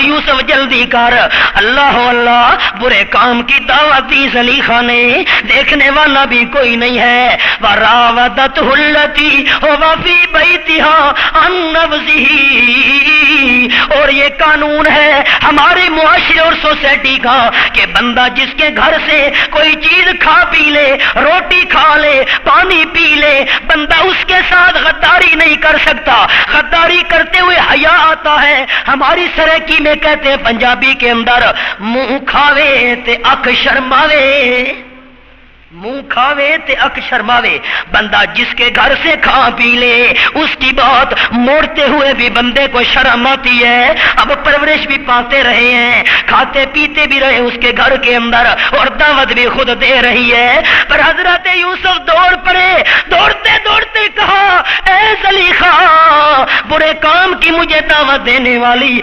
یوسف جلدی کر۔ اللہ اللہ، برے کام کی دعوت دی زلیخا نے، دیکھنے والا بھی کوئی نہیں ہے۔ وراودتہ التی هو فی بیتها عن نفسہ، اور یہ قانون ہے ہمارے معاشرے اور سوسائٹی کا کہ بندہ جس کے گھر سے کوئی چیز کھا پی لے، روٹی کھا لے، پانی پی لے، بندہ اس کے ساتھ غداری نہیں کر سکتا۔ غداری کرتے ہوئے حیا آتا ہے۔ ہماری سرائکی میں کہتے ہیں پنجابی کے اندر منہ کھاوے تے اکھ شرماوے، منہ کھاوے تے اکھ شرماوے۔ بندہ جس کے گھر سے کھا پی لے، اس کی بات موڑتے ہوئے بھی بندے کو شرم آتی ہے۔ اب پرورش بھی پاتے رہے ہیں، کھاتے پیتے بھی رہے اس کے گھر کے اندر، اور دعوت بھی خود دے رہی ہے۔ پر حضرت یوسف دوڑ پڑے، دوڑتے دوڑتے کہا اے زلیخا، برے کام کی مجھے دعوت دینے والی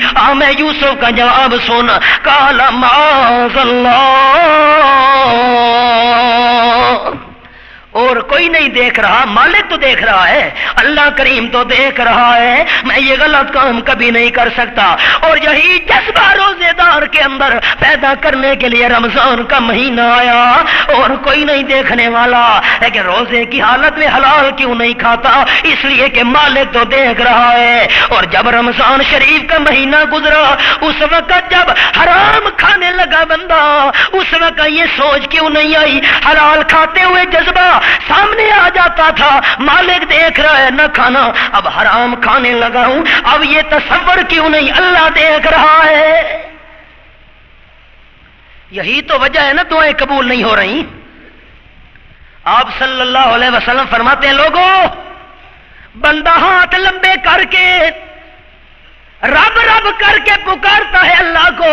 میں یوسف کا جواب سن۔ قال معاذ اللہ، اور کوئی نہیں دیکھ رہا، مالک تو دیکھ رہا ہے، اللہ کریم تو دیکھ رہا ہے، میں یہ غلط کام کبھی نہیں کر سکتا۔ اور یہی جذبہ روزے دار کے اندر پیدا کرنے کے لیے رمضان کا مہینہ آیا، اور کوئی نہیں دیکھنے والا، لیکن روزے کی حالت میں حلال کیوں نہیں کھاتا؟ اس لیے کہ مالک تو دیکھ رہا ہے۔ اور جب رمضان شریف کا مہینہ گزرا، اس وقت جب حرام کھانے لگا بندہ، اس وقت یہ سوچ کیوں نہیں آئی؟ حلال کھاتے ہوئے جذبہ سامنے آ جاتا تھا، مالک دیکھ رہا ہے نہ کھانا، اب حرام کھانے لگا ہوں، اب یہ تصور کیوں نہیں؟ اللہ دیکھ رہا ہے۔ یہی تو وجہ ہے نا دعائیں قبول نہیں ہو رہی۔ آپ صلی اللہ علیہ وسلم فرماتے ہیں لوگوں، بندہ ہاتھ لمبے کر کے رب رب کر کے پکارتا ہے اللہ کو،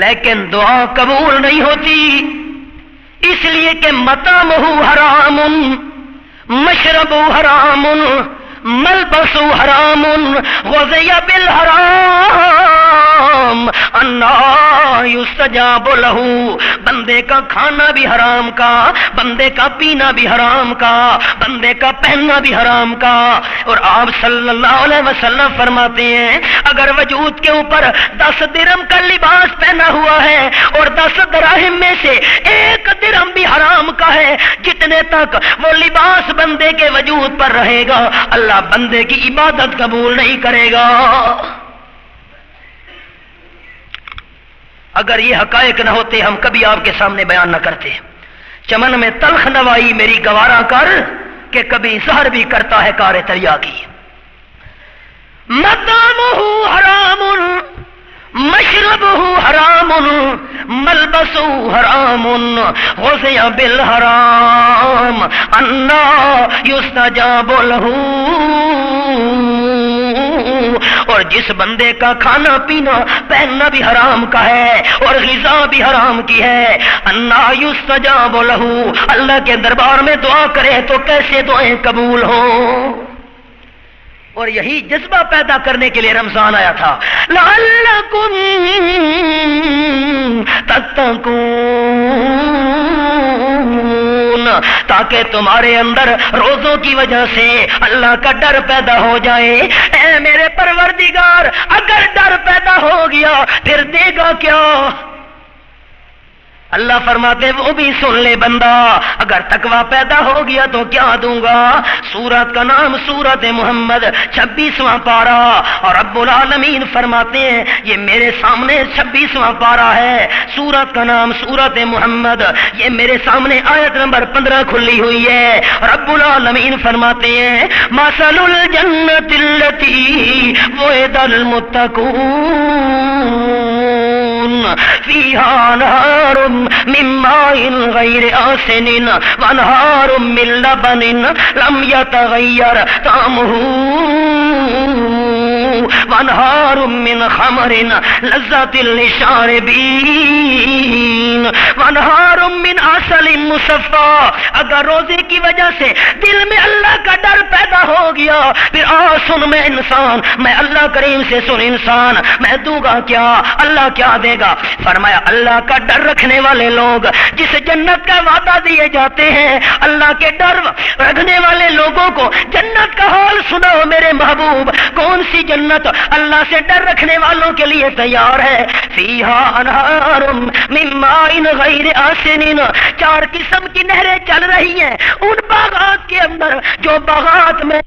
لیکن دعا قبول نہیں ہوتی، اس لیے کہ مطعمہ حرام، مشرب حرام، ملبس حرام، غذی بالحرام، انا یستجاب لہ، بندے کا کھانا بھی حرام کا، بندے کا پینا بھی حرام کا، بندے کا پہننا بھی حرام کا۔ اور آپ صلی اللہ علیہ وسلم فرماتے ہیں اگر وجود کے اوپر 10 درہم کا لباس پہنا ہوا ہے اور 10 دراہم میں سے 1 درہم بھی حرام کا ہے، جتنے تک وہ لباس بندے کے وجود پر رہے گا اللہ بندے کی عبادت قبول نہیں کرے گا۔ اگر یہ حقائق نہ ہوتے ہم کبھی آپ کے سامنے بیان نہ کرتے۔ چمن میں تلخ نوائی میری گوارا کر کہ کبھی زہر بھی کرتا ہے کار تریا کی. مطعمہ حرام مشربہ حرام ملبسہ حرام غذی بالحرام انا یستجاب لہ. اور جس بندے کا کھانا پینا پہننا بھی حرام کا ہے اور غذا بھی حرام کی ہے، انا یستجاب لہ، اللہ کے دربار میں دعا کرے تو کیسے دعائیں قبول ہوں. اور یہی جذبہ پیدا کرنے کے لیے رمضان آیا تھا. لعلکم تتقون، تاکہ تمہارے اندر روزوں کی وجہ سے اللہ کا ڈر پیدا ہو جائے. اے میرے پروردگار، اگر ڈر پیدا ہو گیا پھر دے گا کیا؟ اللہ فرماتے وہ بھی سن لے بندہ، اگر تقوی پیدا ہو گیا تو کیا دوں گا. سورت کا نام سورت محمد 26واں پارہ، اور رب العالمین فرماتے ہیں یہ میرے سامنے 26واں پارہ ہے. سورت کا نام سورت محمد، یہ میرے سامنے آیت نمبر 15 کھلی ہوئی ہے. رب العالمین فرماتے ہیں مثل الجنت التی وعد المتقون فیہا انہار من ماء غیر آسن وانہار من لبن لم یتغیر طعمہ وانہار من خمر لذت للشاربین وانہار من عسل مصفی. اگر روزے کی وجہ سے دل میں اللہ کا ڈر پیدا ہو گیا پھر سن میں انسان، میں اللہ کریم سے سن انسان، میں دوں گا کیا؟ اللہ کیا دے گا؟ فرمایا اللہ کا ڈر رکھنے والے لوگ جس جنت کا وعدہ دیے جاتے ہیں، اللہ کے ڈر رکھنے والے لوگوں کو جنت کا حال سناؤ میرے محبوب. کون سی جنت اللہ سے ڈر رکھنے والوں کے لیے تیار ہے؟ فیہا انہار من ماء غیر آسن، 4 قسم کی نہریں چل رہی ہیں ان باغات کے اندر جو باغات میں